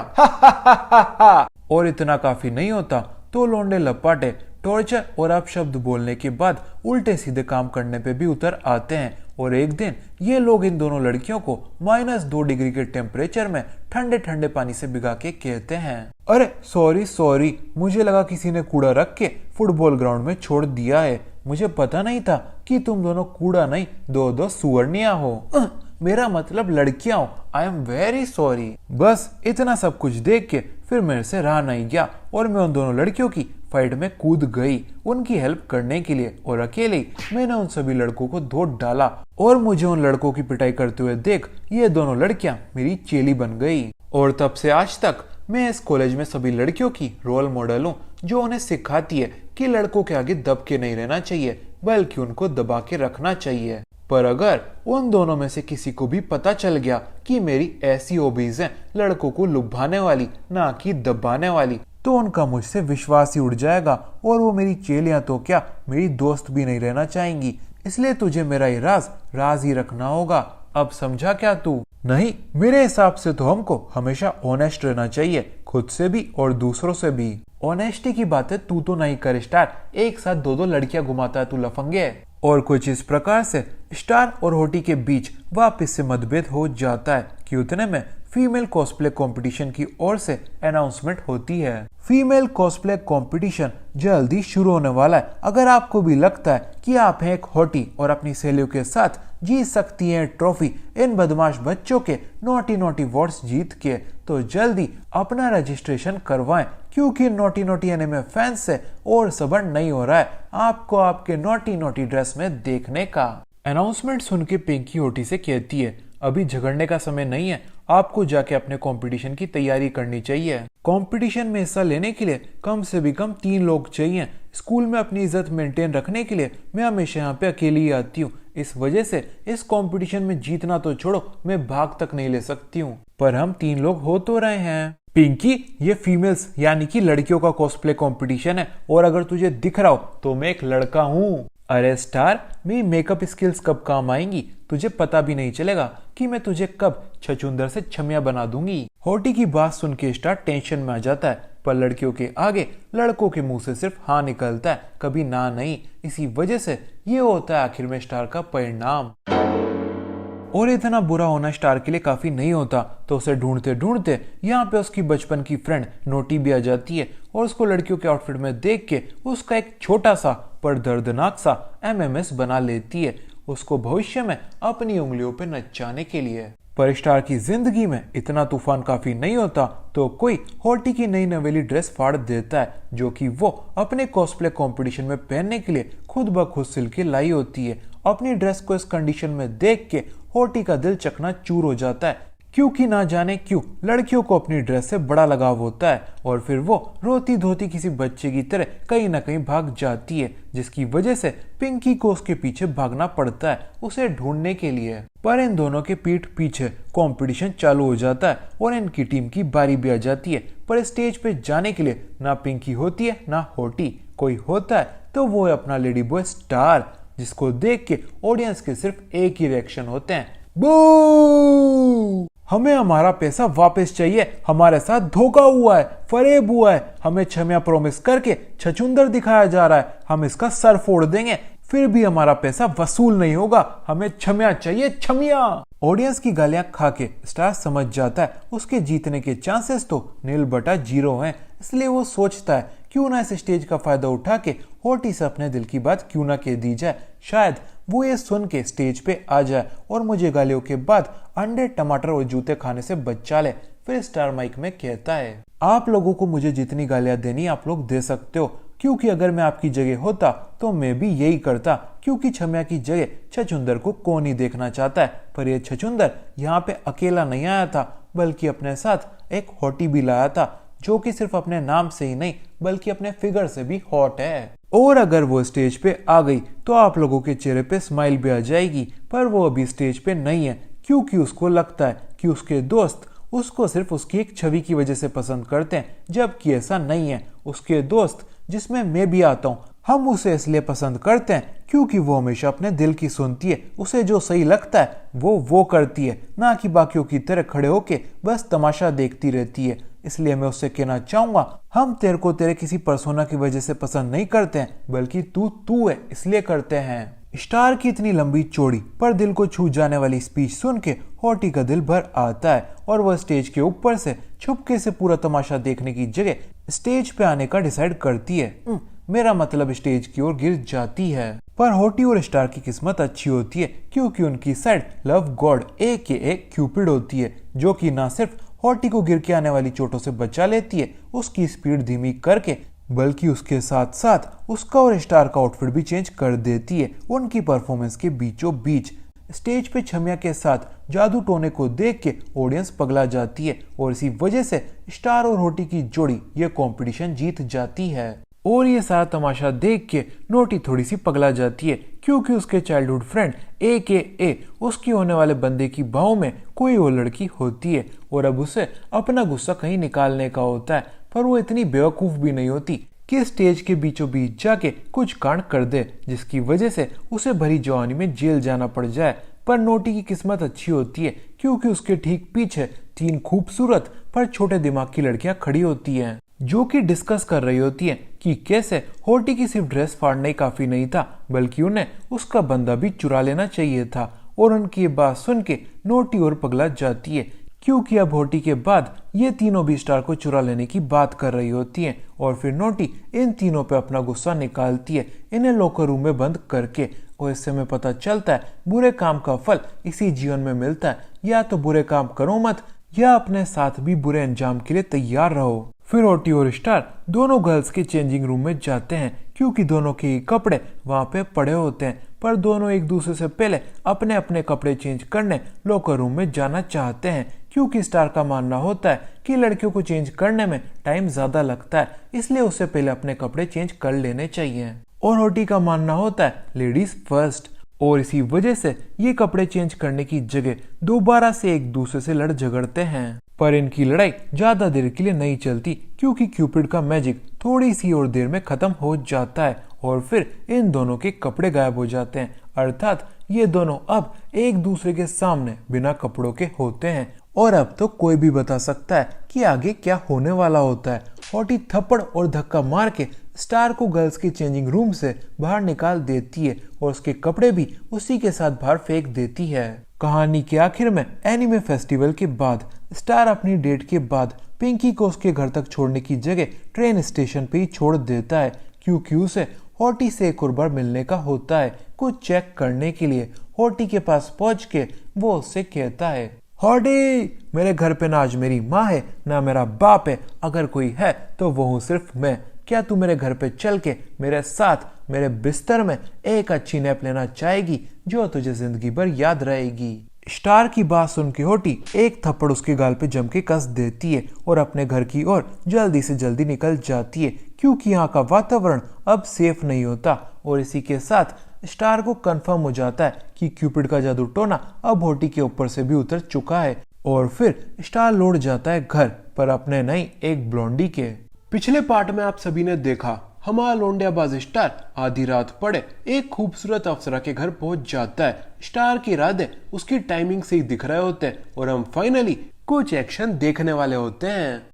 और इतना काफी नहीं होता तो लौंडे लपाटे टॉर्चर और अपशब्द बोलने के बाद उल्टे सीधे काम करने पे भी उतर आते हैं। और एक दिन ये लोग इन दोनों लड़कियों को -2 डिग्री के टेम्परेचर में ठंडे ठंडे पानी से भिगा के कहते हैं, अरे सॉरी, मुझे लगा किसी ने कूड़ा रख के फुटबॉल ग्राउंड में छोड़ दिया है, मुझे पता नहीं था कि तुम दोनों कूड़ा नहीं 2 सुअरनिया हो, मेरा मतलब लड़कियां हो, आई एम वेरी सॉरी। बस इतना सब कुछ देख के फिर मेरे से रहा नहीं गया और मैं उन दोनों लड़कियों की फाइट में कूद गई उनकी हेल्प करने के लिए और अकेले मैंने उन सभी लड़कों को धो डाला और मुझे उन लड़कों की पिटाई करते हुए देख ये दोनों लड़कियां मेरी चेली बन गई। और तब से आज तक मैं इस कॉलेज में सभी लड़कियों की रोल मॉडल हूँ जो उन्हें सिखाती है कि लड़कों के आगे दब के नहीं रहना चाहिए बल्कि उनको दबा के रखना चाहिए। पर अगर उन दोनों में से किसी को भी पता चल गया कि मेरी ऐसी हॉबीज हैं लड़कों को लुभाने वाली ना कि दबाने वाली तो उनका मुझसे विश्वास ही उड़ जाएगा और वो मेरी चेलियां तो क्या मेरी दोस्त भी नहीं रहना चाहेंगी। इसलिए तुझे मेरा ये राज ही रखना होगा। अब समझा क्या तू? नहीं, मेरे हिसाब से तो हमको हमेशा ऑनेस्ट रहना चाहिए, खुद से भी और दूसरों से भी। ऑनेस्टी की बातें तू तो नहीं कर स्टार, एक साथ 2 लड़कियां घुमाता है तू लफंगे। और कुछ इस प्रकार से स्टार और होटी के बीच वापस से मतभेद हो जाता है कि उतने में फीमेल कॉस्प्ले कंपटीशन की ओर से अनाउंसमेंट होती है। फीमेल कॉस्प्ले कंपटीशन जल्दी शुरू होने वाला है। अगर आपको भी लगता है कि आप हैं एक होटी और अपनी सहेलियों के साथ जीत सकती हैं ट्रॉफी इन बदमाश बच्चों के नोटी वॉर्ड्स जीत के, तो जल्दी अपना रजिस्ट्रेशन करवाएं क्योंकि नोटी एनिमे फैंस से और सबर नहीं हो रहा है आपको आपके नोटी ड्रेस में देखने का। अनाउंसमेंट सुन के पिंकी होटी से कहती है, अभी झगड़ने का समय नहीं है, आपको जाके अपने कंपटीशन की तैयारी करनी चाहिए। कंपटीशन में हिस्सा लेने के लिए कम से भी कम 3 लोग चाहिए। स्कूल में अपनी इज्जत मेंटेन रखने के लिए मैं हमेशा यहाँ पे अकेली ही आती हूँ, इस वजह से इस कंपटीशन में जीतना तो छोड़ो मैं भाग तक नहीं ले सकती हूँ। पर हम 3 लोग हो तो रहे हैं। पिंकी, ये फीमेल्स यानी कि लड़कियों का कॉस्प्ले कंपटीशन है और अगर तुझे दिख रहा हो तो मैं एक लड़का हूँ। अरे स्टार, मेरी मेकअप स्किल्स कब काम आएंगी, तुझे पता भी नहीं चलेगा कि मैं तुझे कब छछूंदर से छमिया बना दूंगी। होटी की बात सुन के स्टार टेंशन में आ जाता है पर लड़कियों के आगे लड़कों के मुंह से सिर्फ हाँ निकलता है, कभी ना नहीं। इसी वजह से ये होता है आखिर में स्टार का परिणाम। और इतना बुरा होना स्टार के लिए काफी नहीं होता, तो उसे ढूंढते ढूंढते यहाँ पे उसकी बचपन की फ्रेंड नोटी भी आ जाती है और उसको लड़कियों के आउटफिट में देख के उसका एक छोटा सा पर दर्दनाक सा MMS बना लेती है, उसको भविष्य में अपनी उंगलियों पे नचाने के लिए। पर स्टार की जिंदगी में इतना तूफान काफी नहीं होता, तो कोई हॉटी की नई नवेली ड्रेस फाड़ देता है, जो कि वो अपने कॉस्प्ले कंपटीशन में पहनने के लिए खुद ब खुद सिल के लाई होती है। अपनी ड्रेस को इस कंडीशन में देख के हॉटी का दिल चकनाचूर हो जाता है, क्योंकि ना जाने क्यों लड़कियों को अपनी ड्रेस से बड़ा लगाव होता है और फिर वो रोती धोती किसी बच्चे की तरह कहीं ना कहीं भाग जाती है, जिसकी वजह से पिंकी को उसके पीछे भागना पड़ता है उसे ढूंढने के लिए। पर इन दोनों के पीठ पीछे कंपटीशन चालू हो जाता है और इनकी टीम की बारी भी आ जाती है। पर स्टेज पे जाने के लिए ना पिंकी होती है ना हॉटी, कोई होता है तो वो है अपना लेडी बॉय स्टार, जिसको देख के ऑडियंस के सिर्फ एक ही रिएक्शन होते हैं, बू! हमें हमारा पैसा वापस चाहिए, हमारे साथ धोखा हुआ है, फरेब हुआ है, हमें क्षमा प्रॉमिस करके छछूंदर दिखाया जा रहा है, हम इसका सर फोड़ देंगे, फिर भी हमारा पैसा वसूल नहीं होगा, हमें क्षमा चाहिए, क्षमिया। ऑडियंस की गालियां खा के स्टार समझ जाता है उसके जीतने के चांसेस तो 0/0 हैं, इसलिए वो सोचता है क्यों ना इस स्टेज का फायदा उठा के हॉटी से अपने दिल की बात क्यों ना कह दी जाए, शायद वो ये सुन के स्टेज पे आ जाए और मुझे गालियों के बाद अंडे टमाटर और जूते खाने से बचा ले। फिर स्टार माइक में कहता है, आप लोगों को मुझे जितनी गालियां देनी आप लोग दे सकते हो, क्योंकि अगर मैं आपकी जगह होता तो मैं भी यही करता, क्योंकि क्षमा की जगह छछूंदर को कौन ही देखना चाहता है। पर ये छछूंदर यहाँ पे अकेला नहीं आया था, बल्कि अपने साथ एक हॉटी भी लाया था, जो कि सिर्फ अपने नाम से ही नहीं बल्कि अपने फिगर से भी हॉट है। और अगर वो स्टेज पे आ गई तो आप लोगों के चेहरे पे स्माइल भी आ जाएगी, पर वो अभी स्टेज पे नहीं है, क्योंकि उसको लगता है कि उसके दोस्त उसको सिर्फ उसकी एक छवि की वजह से पसंद करते हैं, जबकि ऐसा नहीं है। उसके दोस्त, जिसमें मैं भी आता हूँ, हम उसे इसलिए पसंद करते हैं क्योंकि वो हमेशा अपने दिल की सुनती है, उसे जो सही लगता है वो करती है, ना कि बाकियों की तरह खड़े होके बस तमाशा देखती रहती है। इसलिए मैं उससे कहना चाहूंगा, हम तेरे को तेरे किसी पर्सोना की वजह से पसंद नहीं करते हैं, बल्कि तू है इसलिए करते हैं। स्टार की इतनी लंबी चौड़ी पर दिल को छू जाने वाली स्पीच सुन के हॉटी का दिल भर आता है और वह स्टेज के ऊपर से छुपके से पूरा तमाशा देखने की जगह स्टेज पे आने का डिसाइड करती है, मेरा मतलब स्टेज की ओर गिर जाती है। पर हॉटी और स्टार की किस्मत अच्छी होती है, क्योंकि उनकी side love God AKA Cupid होती है, जो कि ना सिर्फ हॉटी को गिर के आने वाली चोटों से बचा लेती है उसकी स्पीड धीमी करके, बल्कि उसके साथ साथ उसका और स्टार का आउटफिट भी चेंज कर देती है उनकी परफॉर्मेंस के बीचों बीच। स्टेज पे छमिया के साथ जादू टोने को देख के ऑडियंस पगला जाती है और इसी वजह से स्टार और हॉटी की जोड़ी ये कंपटीशन जीत जाती है। और ये सारा तमाशा देख के नोटी थोड़ी सी पगला जाती है, क्योंकि उसके चाइल्डहुड फ्रेंड AKA उसकी होने वाले बंदे की बाहों में कोई और लड़की होती है और अब उसे अपना गुस्सा कहीं निकालने का होता है। पर वो इतनी बेवकूफ भी नहीं होती कि स्टेज के बीचों बीच जाके कुछ कांड कर दे, जिसकी वजह से उसे भरी जवानी में जेल जाना पड़ जाए। पर नोटी की किस्मत अच्छी होती है, क्योंकि उसके ठीक पीछे 3 खूबसूरत पर छोटे दिमाग की लड़कियां खड़ी होती हैं, जो कि डिस्कस कर रही होती हैं कि कैसे हॉटी की सिर्फ ड्रेस फाड़ना ही काफी नहीं था, बल्कि उन्हें उसका बंदा भी चुरा लेना चाहिए था। और उनकी ये बात सुन के नोटी और पगला जाती है, क्योंकि अब हॉटी के बाद ये तीनों भी स्टार को चुरा लेने की बात कर रही होती हैं। और फिर नोटी इन तीनों पे अपना गुस्सा निकालती है, इन्हें लॉकर रूम में बंद करके। और इससे हमें पता चलता है बुरे काम का फल इसी जीवन में मिलता है, या तो बुरे काम करो मत, या अपने साथ भी बुरे अंजाम के लिए तैयार रहो। फिर हॉटी और स्टार दोनों गर्ल्स के चेंजिंग रूम में जाते हैं, क्योंकि दोनों के कपड़े वहां पे पड़े होते हैं, पर दोनों एक दूसरे से पहले अपने अपने कपड़े चेंज करने लॉकर रूम में जाना चाहते हैं, क्योंकि स्टार का मानना होता है कि लड़कियों को चेंज करने में टाइम ज्यादा लगता है, इसलिए उससे पहले अपने कपड़े चेंज कर लेने चाहिए। और हॉटी का मानना होता है लेडीज फर्स्ट, और इसी वजह से ये कपड़े चेंज करने की जगह दोबारा से एक दूसरे से लड़ झगड़ते हैं। पर इनकी लड़ाई ज्यादा देर के लिए नहीं चलती, क्योंकि क्यूपिड का मैजिक थोड़ी सी और देर में खत्म हो जाता है और फिर इन दोनों के कपड़े गायब हो जाते हैं, अर्थात ये दोनों अब एक दूसरे के सामने बिना कपड़ों के होते हैं। और अब तो कोई भी बता सकता है कि आगे क्या होने वाला होता है। हॉटी थप्पड़ और धक्का मार के स्टार को गर्ल्स की चेंजिंग रूम से बाहर निकाल देती है और उसके कपड़े भी उसी के साथ बाहर फेंक देती है। कहानी के आखिर में एनिमे फेस्टिवल के बाद स्टार अपनी डेट के बाद पिंकी को उसके घर तक छोड़ने की जगह ट्रेन स्टेशन पे ही छोड़ देता है, क्योंकि उसे हॉटी से एक और बार मिलने का होता है कुछ चेक करने के लिए। हॉटी के पास पहुंच के वो उससे कहता है, हॉटी, मेरे घर पे ना आज मेरी माँ है ना मेरा बाप है, अगर कोई है तो वो हूँ सिर्फ मैं। क्या तू मेरे घर पे चल के मेरे साथ मेरे बिस्तर में एक अच्छी नैप लेना चाहेगी जो तुझे जिंदगी भर याद रहेगी। स्टार की बात सुन के हॉटी एक थप्पड़ उसके गाल पे जम के कस देती है और अपने घर की ओर जल्दी से जल्दी निकल जाती है, क्योंकि यहाँ का वातावरण अब सेफ नहीं होता। और इसी के साथ स्टार को कंफर्म हो जाता है कि क्यूपिड का जादू टोना अब हॉटी के ऊपर से भी उतर चुका है। और फिर स्टार लौट जाता है घर पर अपने नहीं एक ब्लॉन्डी के। पिछले पार्ट में आप सभी ने देखा हमारा लोंडियाबाज स्टार आधी रात पड़े एक खूबसूरत अप्सरा के घर पहुंच जाता है। स्टार के इरादे उसकी टाइमिंग से ही दिख रहे होते हैं और हम फाइनली कुछ एक्शन देखने वाले होते हैं।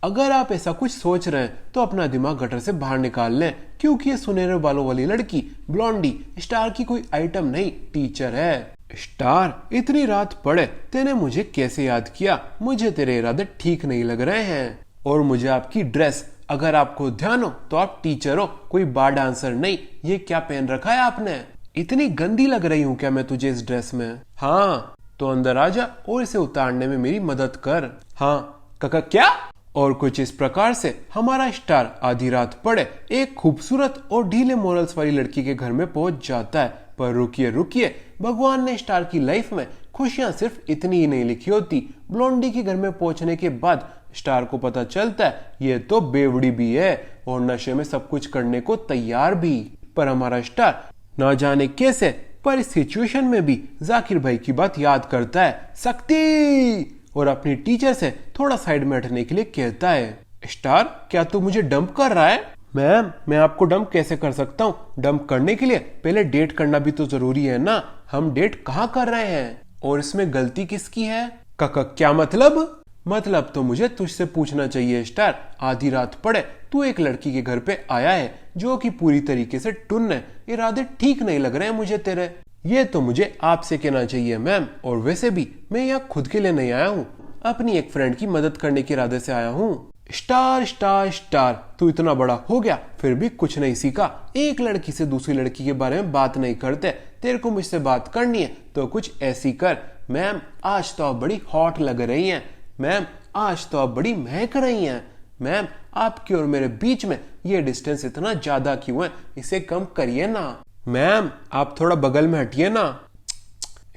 अगर आप ऐसा कुछ सोच रहे हैं तो अपना दिमाग गटर से बाहर निकाल लें, क्योंकि ये सुनहरे बालों वाली लड़की ब्लॉन्डी स्टार की कोई आइटम नहीं, टीचर है। स्टार, इतनी रात पड़े तेने मुझे कैसे याद किया? मुझे तेरे इरादे ठीक नहीं लग रहे हैं। और मुझे आपकी ड्रेस, अगर आपको ध्यान हो तो आप टीचर हो, कोई बार डांसर नहीं। ये क्या पहन रखा है आपने? इतनी गंदी लग रही हूँ क्या मैं तुझे इस ड्रेस में? हाँ तो अंदर आ जा और इसे उतारने में मेरी मदद कर। हाँ काका क्या? और कुछ इस प्रकार से हमारा स्टार आधी रात पड़े एक खूबसूरत और ढीले मोरल्स वाली लड़की के घर में पहुंच जाता है। पर रुकिए रुकिए, भगवान ने स्टार की लाइफ में खुशियां सिर्फ इतनी ही नहीं लिखी होती। ब्लॉन्डी के घर में पहुंचने के बाद स्टार को पता चलता है ये तो बेवड़ी भी है और नशे में सब कुछ करने को तैयार भी। पर हमारा स्टार ना जाने कैसे पर इस सिचुएशन में भी जाकिर भाई की बात याद करता है, शक्ति, और अपनी टीचर से थोड़ा साइड में हटने के लिए कहता है। स्टार, क्या तू मुझे डंप कर रहा है? मैम, मैं आपको डंप कैसे कर सकता हूँ? डंप करने के लिए पहले डेट करना भी तो जरूरी है ना। हम डेट कहाँ कर रहे हैं और इसमें गलती किसकी है? काका क्या मतलब? मतलब तो मुझे तुझसे पूछना चाहिए स्टार। आधी रात पड़े तू एक लड़की के घर पे आया है जो कि पूरी तरीके से टुन्न है, इरादे ठीक नहीं लग रहे हैं मुझे तेरे। ये तो मुझे आपसे कहना चाहिए मैम। और वैसे भी मैं यहाँ खुद के लिए नहीं आया हूँ, अपनी एक फ्रेंड की मदद करने के इरादे से आया हूँ। स्टार स्टार स्टार, तू इतना बड़ा हो गया फिर भी कुछ नहीं सीखा। एक लड़की से दूसरी लड़की के बारे में बात नहीं करते। तेरे को मुझसे बात करनी है तो कुछ ऐसी कर। मैम, आज तो आप बड़ी हॉट लग रही हैं। मैम, आज तो आप बड़ी महक रही हैं। मैम, आपकी और मेरे बीच में ये डिस्टेंस इतना ज्यादा क्यों है? इसे कम करिए ना। मैम, आप थोड़ा बगल में हटिए ना।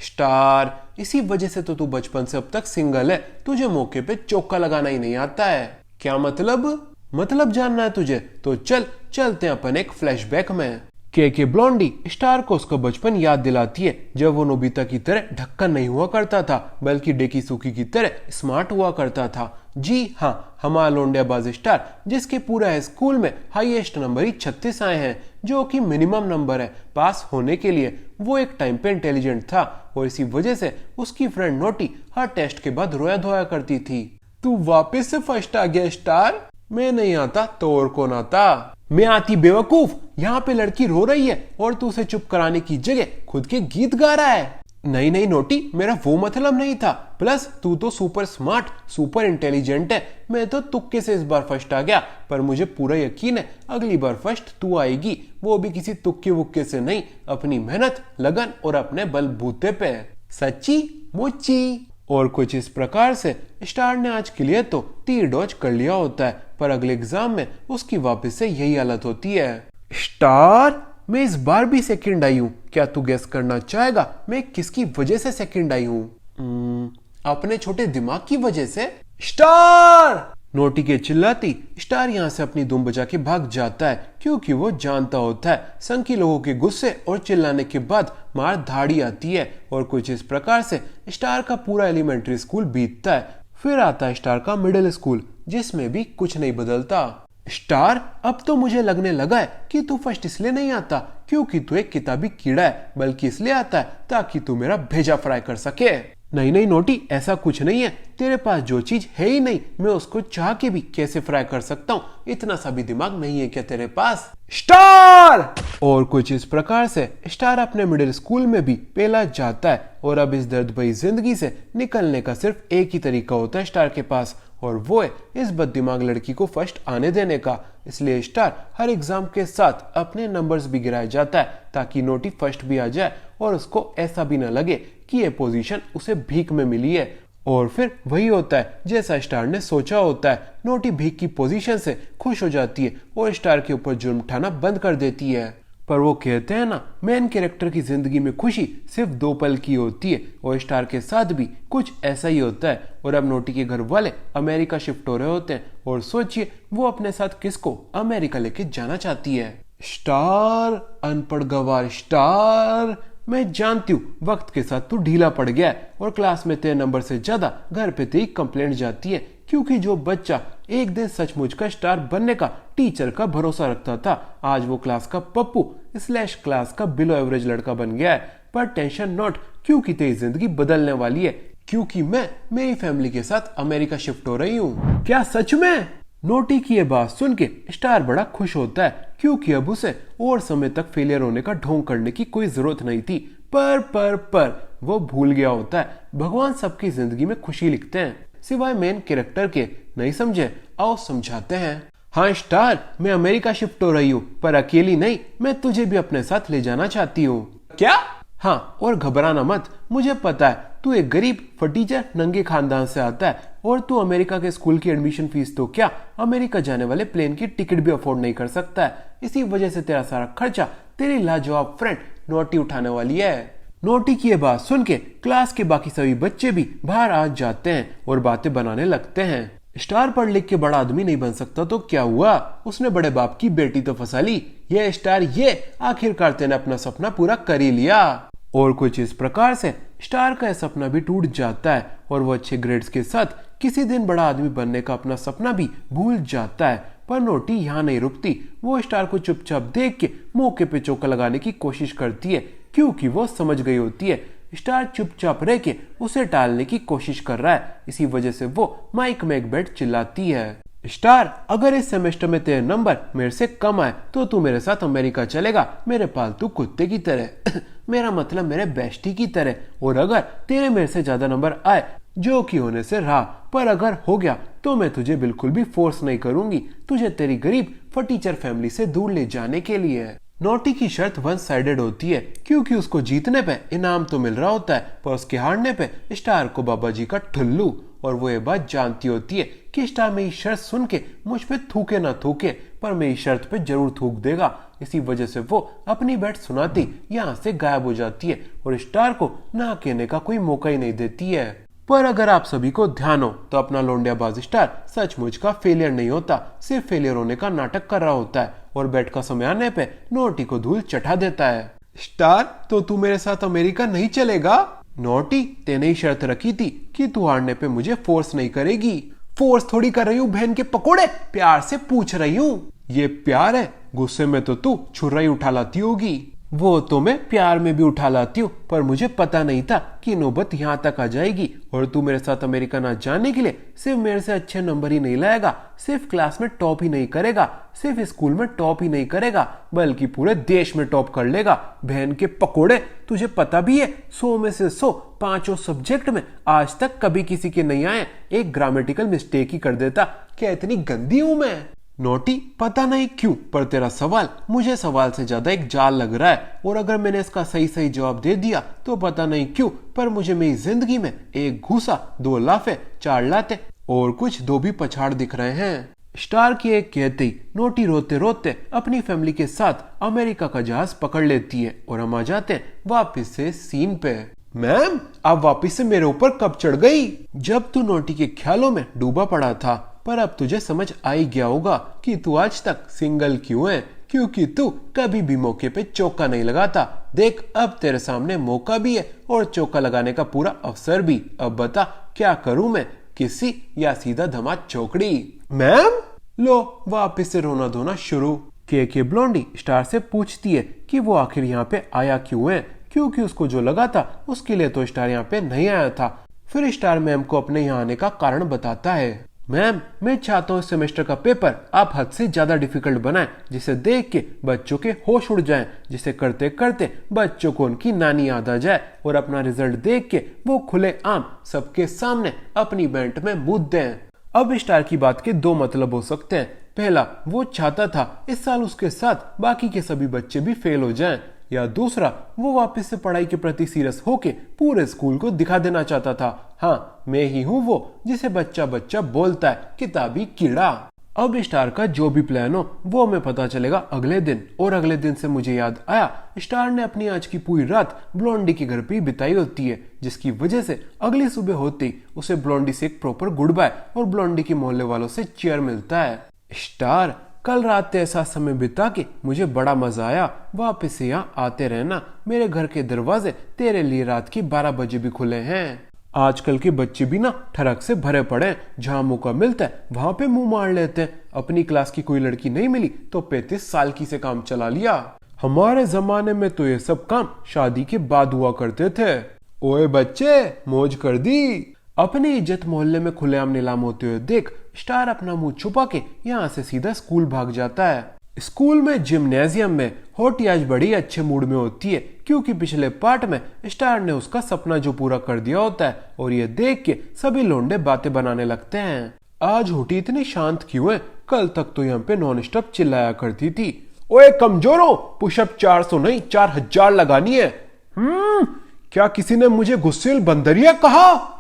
स्टार, इसी वजह से तो तू बचपन से अब तक सिंगल है, तुझे मौके पे चौका लगाना ही नहीं आता है। क्या मतलब जानना है तुझे? तो चलते हैं अपन एक फ्लैशबैक में। के ब्लॉन्डी स्टार को उसका बचपन याद दिलाती है जब वो नोबिता की तरह ढक्कन नहीं हुआ करता था बल्कि डेकी सुकी की तरह स्मार्ट हुआ करता था। जी हाँ, हमारा लोंडियाबाज स्टार जिसके पूरा स्कूल में हाईएस्ट नंबर ही 36 आए हैं, जो कि मिनिमम नंबर है पास होने के लिए। वो एक टाइम पे इंटेलिजेंट था और इसी वजह से उसकी फ्रेंड नोटी हर टेस्ट के बाद रोया धोया करती थी। तू वापस से फर्स्ट आ गया स्टार? मैं नहीं आता तो और कौन आता? मैं आती बेवकूफ। यहाँ पे लड़की रो रही है और तू उसे चुप कराने की जगह खुद के गीत गा रहा है। नहीं नोटी, मेरा वो मतलब नहीं था। प्लस तू तो सुपर स्मार्ट सुपर इंटेलिजेंट है। मैं तो तुक्के से इस बार फर्स्ट आ गया, पर मुझे पूरा यकीन है अगली बार फर्स्ट तू आएगी, वो भी किसी तुक्के वुक्के से नहीं, अपनी मेहनत लगन और अपने बलबूते पे। सच्ची मुच्ची। और कुछ इस प्रकार से स्टार ने आज के लिए तो तीर डॉज कर लिया होता है, पर अगले एग्जाम में उसकी वापस से यही हालत होती है। स्टार, मैं इस बार भी सेकंड आई हूँ। क्या तू गेस करना चाहेगा मैं किसकी वजह से सेकंड आई हूँ? अपने छोटे दिमाग की वजह से। स्टार, नोटी के चिल्लाती स्टार यहाँ से अपनी धूम बजा के भाग जाता है, क्योंकि वो जानता होता है संकी लोगों के गुस्से और चिल्लाने के बाद मार धाड़ी आती है। और कुछ इस प्रकार से स्टार का पूरा एलिमेंट्री स्कूल बीतता है। फिर आता है स्टार का मिडिल स्कूल, जिसमें भी कुछ नहीं बदलता। स्टार, अब तो मुझे लगने लगा है कि तू फर्स्ट इसलिए नहीं आता क्योंकि तू एक किताबी कीड़ा है, बल्कि इसलिए आता है ताकि तू मेरा भेजा फ्राई कर सके। नहीं नहीं नोटी, ऐसा कुछ नहीं है। तेरे पास जो चीज है ही नहीं, मैं उसको चाह के भी कैसे फ्राई कर सकता हूँ? इतना सा भी दिमाग नहीं है क्या तेरे पास? स्टार! और कुछ इस प्रकार से स्टार अपने मिडिल स्कूल में भी पेला जाता है और अब इस दर्द भरी जिंदगी से निकलने का सिर्फ एक ही तरीका होता है स्टार के पास, और वो है इस बददिमाग लड़की को फर्स्ट आने देने का। इसलिए स्टार हर एग्जाम के साथ अपने नंबर्स भी गिराया जाता है ताकि नोटी फर्स्ट भी आ जाए और उसको ऐसा भी ना लगे कि ये पोजीशन उसे भीख में मिली है। और फिर वही होता है जैसा स्टार ने सोचा होता है। नोटी भीख की पोजीशन से खुश हो जाती है और स्टार के ऊपर जुर्म उठाना बंद कर देती है। पर वो कहते हैं ना, मेन कैरेक्टर की जिंदगी में खुशी सिर्फ 2 पल की होती है, और स्टार के साथ भी कुछ ऐसा ही होता है। और अब नोटी के घर वाले अमेरिका शिफ्ट हो रहे होते हैं और सोचिए वो अपने साथ किसको अमेरिका लेके जाना चाहती है। स्टार, अनपढ़ गवार स्टार, मैं जानती हूँ वक्त के साथ तू ढीला पड़ गया है और क्लास में तेरे नंबर से ज्यादा घर पे तेरी कंप्लेंट जाती है, क्योंकि जो बच्चा एक दिन सचमुच का स्टार बनने का टीचर का भरोसा रखता था, आज वो क्लास का पप्पू / क्लास का बिलो एवरेज लड़का बन गया है। पर टेंशन नॉट, क्योंकि तेरी जिंदगी बदलने वाली है, क्योंकि मैं मेरी फैमिली के साथ अमेरिका शिफ्ट हो रही हूँ। क्या सच में? नोटी की ये बात सुन के स्टार बड़ा खुश होता है, क्योंकि अब उसे और समय तक फेलियर होने का ढोंग करने की कोई जरूरत नहीं थी। पर वो भूल गया होता है भगवान सबकी जिंदगी में खुशी लिखते हैं सिवाय मेन कैरेक्टर के। नहीं समझे? आओ समझाते हैं। हाँ स्टार, मैं अमेरिका शिफ्ट हो रही हूँ, पर अकेली नहीं, मैं तुझे भी अपने साथ ले जाना चाहती हूँ। क्या? हाँ, और घबराना मत, मुझे पता है तू एक गरीब फटीचर नंगे खानदान से आता है और तू अमेरिका के स्कूल की एडमिशन फीस तो क्या, अमेरिका जाने वाले प्लेन की टिकट भी अफोर्ड नहीं कर सकता है। इसी वजह से तेरा सारा खर्चा तेरी लाजवाब फ्रेंड नोटी उठाने वाली है। नोटी की ये बात सुन के क्लास के बाकी सभी बच्चे भी बाहर आ जाते हैं और बातें बनाने लगते हैं। स्टार पढ़ लिख के बड़ा आदमी नहीं बन सकता तो क्या हुआ, उसने बड़े बाप की बेटी तो फंसा ली। ये स्टार, ये आखिरकार तेने अपना सपना पूरा कर ही लिया। और कुछ इस प्रकार से स्टार का सपना भी टूट जाता है और वो अच्छे ग्रेड्स के साथ किसी दिन बड़ा आदमी बनने का अपना सपना भी भूल जाता है। पर नोटी यहाँ नहीं रुकती, वो स्टार को चुपचाप देख के मौके पे चौका लगाने की कोशिश करती है, क्योंकि वो समझ गई होती है स्टार चुपचाप रह के उसे टालने की कोशिश कर रहा है। इसी वजह से वो माइक में एक बैठ चिल्लाती है, स्टार, अगर इस सेमेस्टर में तेरे नंबर मेरे से कम आए तो तू मेरे साथ अमेरिका चलेगा, मेरे पालतू कुत्ते की तरह मेरा मतलब मेरे बेस्टी की तरह। और अगर तेरे मेरे से ज्यादा नंबर आए, जो कि होने से रहा, पर अगर हो गया तो मैं तुझे बिल्कुल भी फोर्स नहीं करूंगी तुझे तेरी गरीब फटीचर फैमिली से दूर ले जाने के लिए। नोटी की शर्त 1 साइडेड होती है, क्योंकि उसको जीतने पे इनाम तो मिल रहा होता है, पर उसके हारने पे स्टार को बाबा जी का ठुल्लू। और वो ये बात जानती होती है कि स्टार मेरी शर्त सुन के मुझ पे थूके ना थूके, पर मेरी शर्त पे जरूर थूक देगा। इसी वजह से वो अपनी बैट सुनाती यहाँ से गायब हो जाती है और स्टार को ना कहने का कोई मौका ही नहीं देती है। पर अगर आप सभी को ध्यान हो तो अपना लौंडियाबाज स्टार सचमुच का फेलियर नहीं होता, सिर्फ फेलियर होने का नाटक कर रहा होता है और बैट का समय आने पे नोटी को धूल चढ़ा देता है। स्टार, तो तू मेरे साथ अमेरिका नहीं चलेगा? नोटी, तेने ही शर्त रखी थी कि तू हारने पे मुझे फोर्स नहीं करेगी। फोर्स थोड़ी कर रही हूँ बहन के पकोड़े, प्यार से पूछ रही हूँ। ये प्यार है? गुस्से में तो तू छुराई उठा लाती होगी। वो तो मैं प्यार में भी उठा लाती हूँ, पर मुझे पता नहीं था कि नौबत यहाँ तक आ जाएगी और तू मेरे साथ अमेरिका ना जाने के लिए सिर्फ मेरे से अच्छे नंबर ही नहीं लाएगा, सिर्फ क्लास में टॉप ही नहीं करेगा, सिर्फ स्कूल में टॉप ही नहीं करेगा, बल्कि पूरे देश में टॉप कर लेगा। बहन के पकोड़े, तुझे पता भी है 100 में से 100 5 सब्जेक्ट में आज तक कभी किसी के नहीं आए, एक ग्रामेटिकल मिस्टेक ही कर देता। क्या इतनी गंदी हूं मैं? नोटी, पता नहीं क्यों पर तेरा सवाल मुझे सवाल से ज्यादा एक जाल लग रहा है, और अगर मैंने इसका सही जवाब दे दिया तो पता नहीं क्यों पर मुझे मेरी जिंदगी में 1 घूसा, 2 लाफे, 4 लाते और कुछ 2 भी पछाड़ दिख रहे हैं। स्टार की एक कहते ही नोटी रोते रोते अपनी फैमिली के साथ अमेरिका का जहाज पकड़ लेती है और हम आ जाते हैं वापिस से सीन पे। मैम, आप वापिस से मेरे ऊपर कब चढ़ गई? जब तू नोटी के ख्यालों में डूबा पड़ा था, पर अब तुझे समझ आ ही गया होगा कि तू आज तक सिंगल क्यों है, क्योंकि तू कभी भी मौके पे चौका नहीं लगाता। देख, अब तेरे सामने मौका भी है और चौका लगाने का पूरा अवसर भी। अब बता क्या करूं मैं, किसी या सीधा धमा चौकड़ी? मैम, लो वापस से रोना धोना शुरू। के ब्लॉन्डी स्टार से पूछती है कि वो आखिर यहाँ पे आया क्यों है, क्योंकि उसको जो लगा था उसके लिए तो स्टार यहाँ पे नहीं आया था। फिर स्टार मैम को अपने यहाँ आने का कारण बताता है। मैम, मैं चाहता हूँ इस सेमेस्टर का पेपर आप हद से ज्यादा डिफिकल्ट बनाएं, जिसे देख के बच्चों के होश उड़ जाएं, जिसे करते करते बच्चों को उनकी नानी याद आ जाए और अपना रिजल्ट देख के वो खुले आम सबके सामने अपनी बेंट में मूत दें। अब स्टार की बात के दो मतलब हो सकते हैं। पहला, वो चाहता था इस साल उसके साथ बाकी के सभी बच्चे भी फेल हो जाएं, या दूसरा, वो वापस से पढ़ाई के प्रति सीरियस होके पूरे स्कूल को दिखा देना चाहता था, हाँ मैं ही हूँ वो जिसे बच्चा बच्चा बोलता है, किताबी कीड़ा। अब स्टार का जो भी प्लान हो वो हमें पता चलेगा अगले दिन। और अगले दिन से मुझे याद आया, स्टार ने अपनी आज की पूरी रात ब्लॉन्डी के घर पे बिताई होती है, जिसकी वजह से अगली सुबह होती उसे ब्लॉन्डी से एक प्रॉपर गुड बाय और ब्लॉन्डी के मोहल्ले वालों से चेयर मिलता है। स्टार, कल रात तेरे साथ समय बिता के मुझे बड़ा मजा आया, वापस से यहाँ आते रहना, मेरे घर के दरवाजे तेरे लिए रात के 12 बजे भी खुले हैं। आजकल के बच्चे भी ना ठरक से भरे पड़े, जहाँ मौका मिलता है वहां पे मुंह मार लेते हैं। अपनी क्लास की कोई लड़की नहीं मिली तो 35 साल की से काम चला लिया। हमारे जमाने में तो ये सब काम शादी के बाद हुआ करते थे। ओए बच्चे, मौज कर दी। अपनी इज्जत मोहल्ले में खुलेआम नीलाम होते हुए देख स्टार अपना मुंह छुपा के यहाँ से सीधा स्कूल भाग जाता है। स्कूल में जिम्नेजियम में होटी आज बड़ी अच्छे मूड में होती है, क्योंकि पिछले पार्ट में स्टार ने उसका सपना जो पूरा कर दिया होता है, और ये देख के सभी लोंडे बातें बनाने लगते हैं। आज होटी इतनी शांत क्यों है? कल तक तो यहाँ पे नॉन स्टॉप चिल्लाया करती थी। ओए कमजोरो, पुशअप 400 नहीं 4000 लगानी है। क्या किसी ने मुझे गुस्सेल बंदरिया कहा?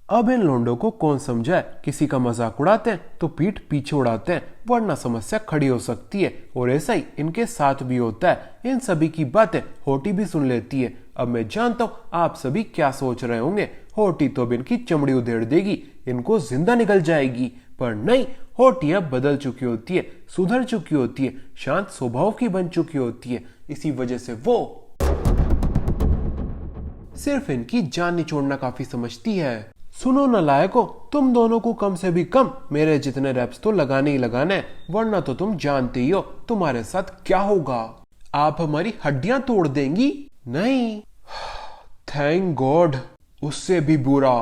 अब इन लोंडों को कौन समझाए, किसी का मजाक उड़ाते हैं तो पीठ पीछे उड़ाते हैं, वरना समस्या खड़ी हो सकती है। और ऐसा ही इनके साथ भी होता है। इन सभी की बातें होटी भी सुन लेती है। अब मैं जानता हूँ आप सभी क्या सोच रहे होंगे, होटी तो अब इनकी चमड़ी उधेड़ देगी, इनको जिंदा निकल जाएगी। पर नहीं, होटी अब बदल चुकी होती है, सुधर चुकी होती है, शांत स्वभाव की बन चुकी होती है। इसी वजह से वो सिर्फ इनकी जान निचोड़ना काफी समझती है। सुनो नालायको, तुम दोनों को कम से भी कम मेरे जितने रैप्स तो लगाने ही लगाने, वरना तो तुम जानते ही हो तुम्हारे साथ क्या होगा। आप हमारी हड्डियां तोड़ देंगी। नहीं, थैंक गॉड, उससे भी बुरा।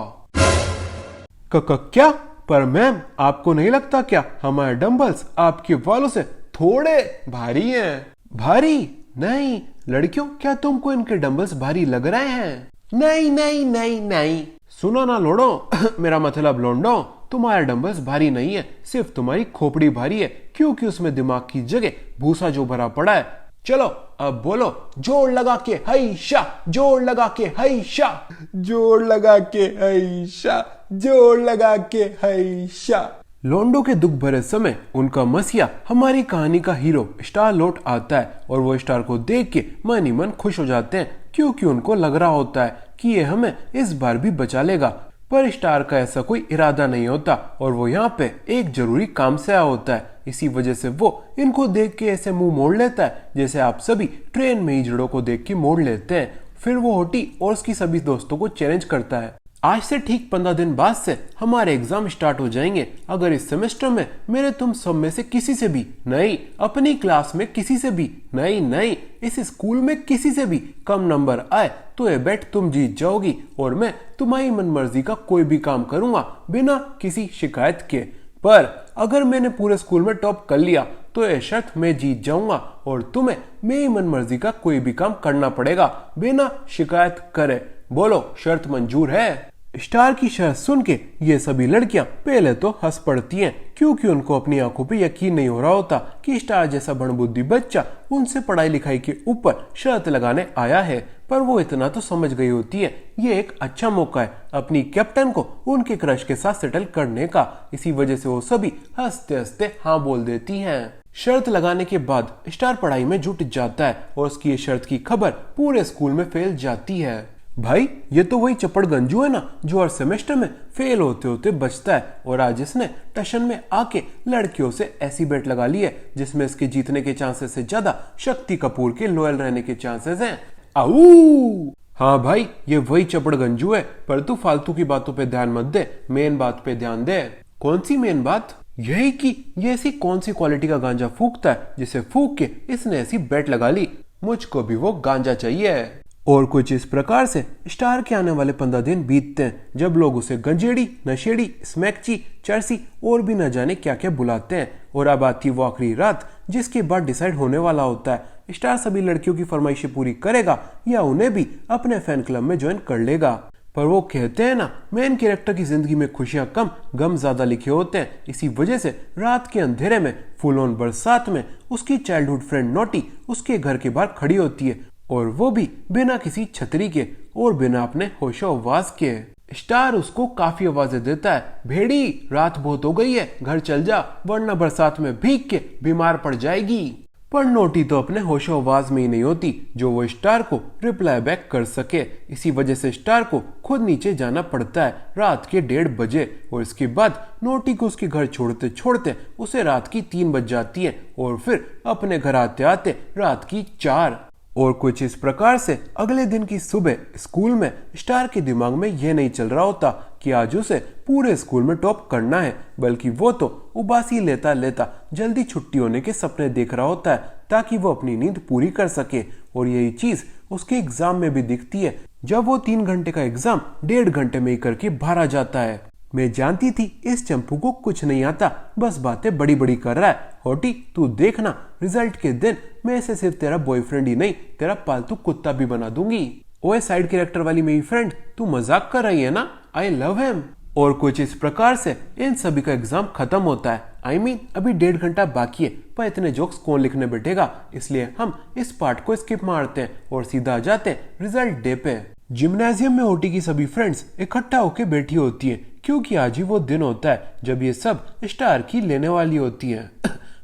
क्या? पर मैम, आपको नहीं लगता क्या हमारे डंबल्स आपके वालों से थोड़े भारी हैं? भारी नहीं लड़कियों, क्या तुमको इनके डंबल्स भारी लग रहे हैं? नहीं नहीं नहीं नहीं। सुनो ना लोड़ो, मेरा मतलब लोंडो, तुम्हारे डंबल्स भारी नहीं है, सिर्फ तुम्हारी खोपड़ी भारी है, क्योंकि उसमें दिमाग की जगह भूसा जो भरा पड़ा है। चलो अब बोलो, जोर लगा के हैशा, जोर लगा के हैशा, जोर लगा के हैशा, जोर लगा के हैशा। लोंडो के दुख भरे समय उनका मसीहा हमारी कहानी का हीरो स्टार लौट आता है, और वो स्टार को देख के मन ही मन खुश हो जाते हैं, क्योंकि उनको लग रहा होता है कि ये हमें इस बार भी बचा लेगा। पर स्टार का ऐसा कोई इरादा नहीं होता, और वो यहाँ पे एक जरूरी काम से आया होता है। इसी वजह से वो इनको देख के ऐसे मुंह मोड़ लेता है, जैसे आप सभी ट्रेन में हिजड़ों को देख के मोड़ लेते हैं। फिर वो होटी और उसकी सभी दोस्तों को चैलेंज करता है, आज से ठीक 15 दिन बाद से हमारे एग्जाम स्टार्ट हो जाएंगे। अगर इस सेमेस्टर में मेरे तुम सब में से किसी से भी नहीं, अपनी क्लास में किसी से भी नहीं, इस स्कूल में किसी से भी कम नंबर आए तो ये बेट तुम जीत जाओगी, और मैं तुम्हारी मनमर्जी का कोई भी काम करूंगा बिना किसी शिकायत के। पर अगर मैंने पूरे स्कूल में टॉप कर लिया तो ये शर्त मैं जीत जाऊंगा, और तुम्हें मेरी मनमर्जी का कोई भी काम करना पड़ेगा बिना शिकायत करे। बोलो, शर्त मंजूर है? स्टार की शर्त सुन के ये सभी लड़कियां पहले तो हंस पड़ती हैं, क्योंकि उनको अपनी आंखों पे यकीन नहीं हो रहा होता कि स्टार जैसा भणबुद्धि बच्चा उनसे पढ़ाई लिखाई के ऊपर शर्त लगाने आया है। पर वो इतना तो समझ गई होती है, ये एक अच्छा मौका है अपनी कैप्टन को उनके क्रश के साथ सेटल करने का। इसी वजह से वो सभी हंसते हंसते हाँ बोल देती हैं। शर्त लगाने के बाद स्टार पढ़ाई में जुट जाता है, और उसकी ये शर्त की खबर पूरे स्कूल में फैल जाती है। भाई, ये तो वही चपड़ गंजू है ना, जो हर सेमेस्टर में फेल होते होते बचता है, और आज इसने टशन में आके लड़कियों से ऐसी बेट लगा ली है जिसमें इसके जीतने के चांसेस से ज्यादा शक्ति कपूर के लॉयल रहने के चांसेस हैं। आऊ! हाँ भाई, ये वही चपड़ गंजू है, पर तू फालतू की बातों पे ध्यान मत दे, मेन बात पे ध्यान दे। कौन सी मेन बात? यही कि ये ऐसी कौन सी क्वालिटी का गांजा फूकता है जिसे फूक के इसने ऐसी बेट लगा ली, मुझको भी वो गांजा चाहिए। और कुछ इस प्रकार से स्टार के आने वाले 15 दिन बीतते हैं, जब लोग उसे गंजेड़ी, नशेड़ी, स्मैकची, चरसी और भी न जाने क्या क्या बुलाते हैं। और अब आती वो आखिरी रात, जिसके बाद डिसाइड होने वाला होता है स्टार सभी लड़कियों की फरमाइशें पूरी करेगा या उन्हें भी अपने फैन क्लब में ज्वाइन कर लेगा। पर वो कहते हैं ना, मेन कैरेक्टर की जिंदगी में खुशियां कम गम ज्यादा लिखे होते हैं। इसी वजह से रात के अंधेरे में फुल ऑन बरसात में उसकी चाइल्डहुड फ्रेंड नोटी उसके घर के बाहर खड़ी होती है, और वो भी बिना किसी छतरी के और बिना अपने होशो-हवास के। स्टार उसको काफी आवाजें देता है, भेड़ी रात बहुत हो गई है, घर चल जा वरना बरसात में भीग के बीमार पड़ जाएगी। पर नोटी तो अपने होशो आवाज में ही नहीं होती जो वो स्टार को रिप्लाई बैक कर सके। इसी वजह से स्टार को खुद नीचे जाना पड़ता है रात के 1:30 बजे, और इसके बाद नोटी को उसके घर छोड़ते छोड़ते उसे रात की 3 बज जाती है, और फिर अपने घर आते आते रात की 4। और कुछ इस प्रकार से अगले दिन की सुबह स्कूल में स्टार के दिमाग में यह नहीं चल रहा होता कि आज उसे पूरे स्कूल में टॉप करना है, बल्कि वो तो उबासी लेता लेता जल्दी छुट्टी होने के सपने देख रहा होता है ताकि वो अपनी नींद पूरी कर सके। और यही चीज उसके एग्जाम में भी दिखती है, जब वो 3 घंटे का एग्जाम 1.5 घंटे में ही करके बाहर आ जाता है। मैं जानती थी इस चंपू को कुछ नहीं आता, बस बातें बड़ी बड़ी कर रहा है। होटी तू देखना, रिजल्ट के दिन मैं इसे सिर्फ तेरा बॉयफ्रेंड ही नहीं तेरा पालतू कुत्ता भी बना दूंगी। ओए साइड कैरेक्टर वाली मेरी फ्रेंड, तू मजाक कर रही है ना? I love him. और कुछ इस प्रकार से इन सभी का एग्जाम खत्म होता है। I mean, अभी 1.5 घंटा बाकी है, पर इतने जोक्स कौन लिखने बैठेगा, इसलिए हम इस पार्ट को स्किप मारते हैं और सीधा आ जाते हैं रिजल्ट डे पे। जिम्नाजियम में ओटी की सभी फ्रेंड्स इकट्ठा होकर बैठी होती है, क्योंकि आज ही वो दिन होता है जब ये सब स्टार की लेने वाली होती है।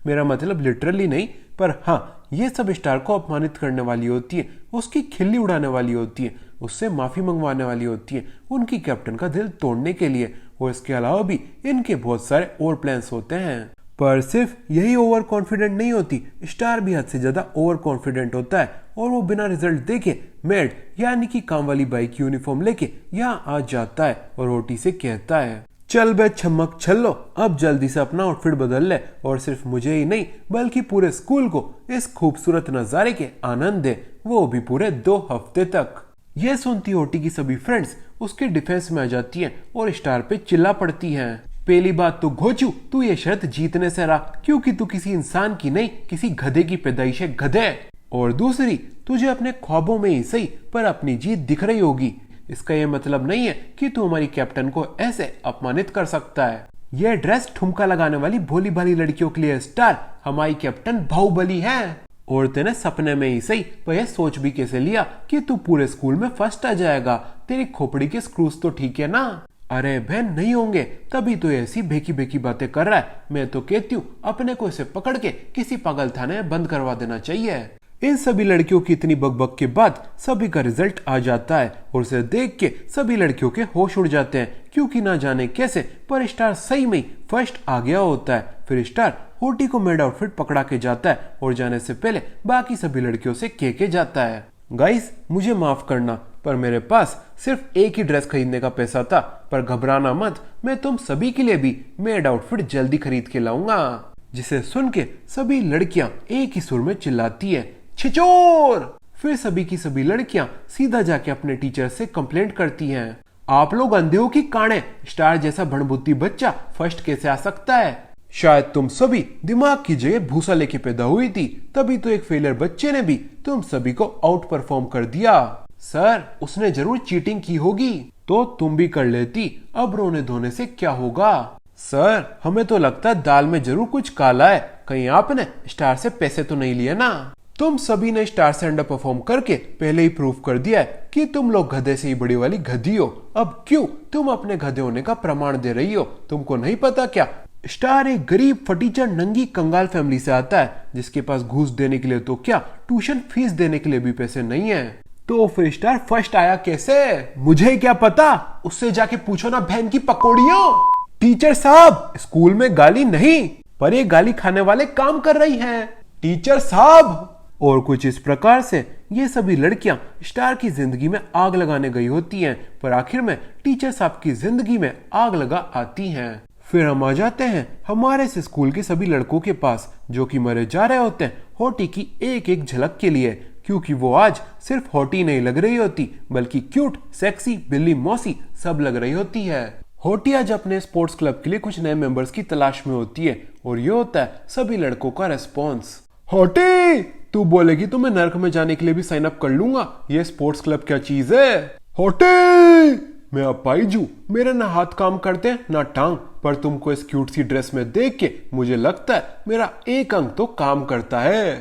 मेरा मतलब लिटरली नहीं, पर हाँ, ये सब स्टार को अपमानित करने वाली होती है, उसकी खिल्ली उड़ाने वाली होती है, उससे माफी मंगवाने वाली होती है, उनकी कैप्टन का दिल तोड़ने के लिए। और इसके अलावा भी इनके बहुत सारे और प्लान्स होते हैं। पर सिर्फ यही ओवर कॉन्फिडेंट नहीं होती, स्टार भी हद से ज्यादा ओवर कॉन्फिडेंट होता है, और वो बिना रिजल्ट देखे मेड यानी कि काम वाली बाई की यूनिफॉर्म लेके यहाँ आ जाता है और ओटी से कहता है, चल बे छमक छल्लो, अब जल्दी से अपना आउटफिट बदल ले और सिर्फ मुझे ही नहीं बल्कि पूरे स्कूल को इस खूबसूरत नजारे के आनंद दे, वो भी पूरे 2 हफ्ते तक। यह सुनती ओटी की सभी फ्रेंड्स उसके डिफेंस में आ जाती हैं और स्टार पे चिल्ला पड़ती हैं। पहली बात तो घोचू, तू ये शर्त जीतने से रहा, क्योंकि तू किसी इंसान की नहीं किसी गधे की पैदाइश है, गधे। और दूसरी, तुझे अपने ख्वाबों में ही सही पर अपनी जीत दिख रही होगी। इसका यह मतलब नहीं है कि तू हमारी कैप्टन को ऐसे अपमानित कर सकता है। यह ड्रेस ठुमका लगाने वाली भोली भाली लड़कियों के लिए स्टार, हमारी कैप्टन बाहुबली है। और तेने सपने में ही सही पर यह सोच भी कैसे लिया कि तू पूरे स्कूल में फर्स्ट आ जाएगा? तेरी खोपड़ी के स्क्रूज तो ठीक है ना? अरे बहन नहीं होंगे, तभी तो ऐसी भेकी भेकी बातें कर रहा है। मैं तो कहती हूँ अपने को इसे पकड़ के किसी पागल थाने में बंद करवा देना चाहिए। इन सभी लड़कियों की इतनी बकबक के बाद सभी का रिजल्ट आ जाता है और उसे देख के सभी लड़कियों के होश उड़ जाते हैं, क्योंकि ना जाने कैसे पर स्टार सही में फर्स्ट आ गया होता है। फिर स्टार ओटी को मेड आउटफिट पकड़ा के जाता है और जाने से पहले बाकी सभी लड़कियों से कह के जाता है, गाइस मुझे माफ करना, पर मेरे पास सिर्फ एक ही ड्रेस खरीदने का पैसा था, पर घबराना मत, मैं तुम सभी के लिए भी मेड आउटफिट जल्दी खरीद के लाऊंगा। जिसे सुन के सभी लड़कियां एक ही सुर में चिल्लाती है, छिचोर। फिर सभी की सभी लड़कियां सीधा जाके अपने टीचर से कंप्लेंट करती हैं, आप लोग अंधे हो कि काणे, स्टार जैसा भणबुद्धि बच्चा फर्स्ट कैसे आ सकता है? शायद तुम सभी दिमाग की जगह भूसा लेके पैदा हुई थी, तभी तो एक फेलियर बच्चे ने भी तुम सभी को आउट परफॉर्म कर दिया। सर उसने जरूर चीटिंग की होगी, तो तुम भी कर लेती, अब रोने धोने से क्या होगा? सर हमें तो लगता है दाल में जरूर कुछ काला है, कहीं आपने स्टार से पैसे तो नहीं लिए ना? तुम सभी ने स्टार से अंडर परफॉर्म करके पहले ही प्रूव कर दिया है कि तुम लोग गधे से ही बड़ी वाली गधी हो। अब क्यों तुम अपने गधे होने का प्रमाण दे रही हो? तुमको नहीं पता क्या? स्टार एक गरीब फटीचर नंगी कंगाल फैमिली से आता है, जिसके पास घूस देने के लिए तो क्या ट्यूशन फीस देने के लिए भी पैसे नहीं है। तो फिर स्टार फर्स्ट आया कैसे? मुझे क्या पता, उससे जाके पूछो ना बहन की पकौड़ियों। टीचर साहब स्कूल में गाली नहीं, पर ये गाली खाने वाले काम कर रही हैं। टीचर साहब। और कुछ इस प्रकार से ये सभी लड़कियां स्टार की जिंदगी में आग लगाने गई होती हैं, पर आखिर में टीचर साहब की जिंदगी में आग लगा आती हैं। फिर हम आ जाते हैं हमारे से स्कूल के सभी लड़कों के पास जो कि मरे जा रहे होते हैं होटी की एक एक झलक के लिए, क्योंकि वो आज सिर्फ होटी नहीं लग रही होती बल्कि क्यूट, सेक्सी, बिल्ली मौसी सब लग रही होती है। होटी आज अपने स्पोर्ट्स क्लब के लिए कुछ नए मेंबर्स की तलाश में होती है और ये होता है सभी लड़कों का रेस्पॉन्स। होटी, तू बोलेगी तो मैं नर्क में जाने के लिए भी साइन अप कर लूंगा, ये स्पोर्ट्स क्लब क्या चीज है। होटी, मैं अपाइजू, मेरे ना हाथ काम करते हैं ना टांग, पर तुमको इस क्यूट सी ड्रेस में देख के मुझे लगता है मेरा एक अंग तो काम करता है।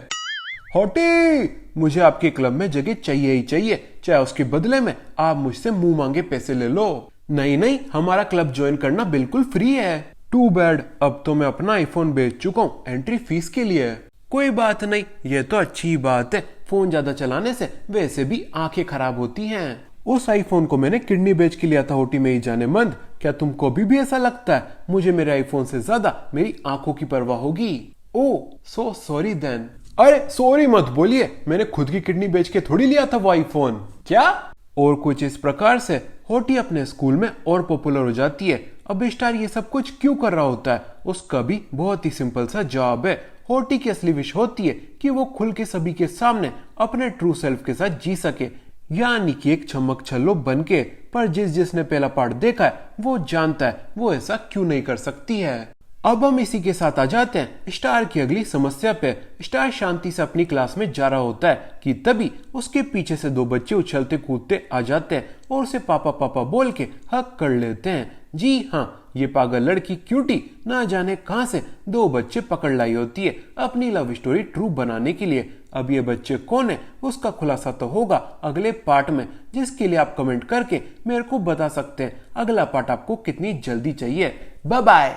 होटी, मुझे आपके क्लब में जगह चाहिए ही चाहिए, चाहे उसके बदले में आप मुझसे मुंह मांगे पैसे ले लो। नहीं नहीं, हमारा क्लब ज्वाइन करना बिल्कुल फ्री है। टू बैड, अब तो मैं अपना आईफोन बेच चुका हूँ एंट्री फीस के लिए। कोई बात नहीं, ये तो अच्छी बात है, फोन ज्यादा चलाने से वैसे भी आंखें खराब होती हैं। उस आईफोन को मैंने किडनी बेच के लिया था होटी में ही जानेमंद, क्या तुमको अभी भी ऐसा लगता है मुझे मेरे आईफोन से ज्यादा मेरी आंखों की परवाह होगी? ओह सो सॉरी देन। अरे सॉरी मत बोलिए, मैंने खुद की किडनी बेच के थोड़ी लिया था वो आईफोन। क्या? और कुछ इस प्रकार से होटी अपने स्कूल में और पॉपुलर हो जाती है। अब स्टार ये सब कुछ क्यों कर रहा होता है, उसका भी बहुत ही सिंपल सा जवाब है। होटी की असली विश होती है कि वो खुल के सभी के सामने अपने ट्रू सेल्फ के साथ जी सके, यानी कि एक चमक छल्लो बन के। पर जिसने पहला पार्ट देखा है वो जानता है वो ऐसा क्यों नहीं कर सकती है। अब हम इसी के साथ आ जाते हैं स्टार की अगली समस्या पे। स्टार शांति से अपनी क्लास में जा रहा होता है कि तभी उसके पीछे से दो बच्चे उछलते कूदते आ जाते हैं और उसे पापा पापा बोल के हक कर लेते हैं। जी हाँ, ये पागल लड़की क्यूटी ना जाने कहां से दो बच्चे पकड़ लाई होती है अपनी लव स्टोरी ट्रू बनाने के लिए। अब ये बच्चे कौन है उसका खुलासा तो होगा अगले पार्ट में, जिसके लिए आप कमेंट करके मेरे को बता सकते हैं अगला पार्ट आपको कितनी जल्दी चाहिए। Bye bye.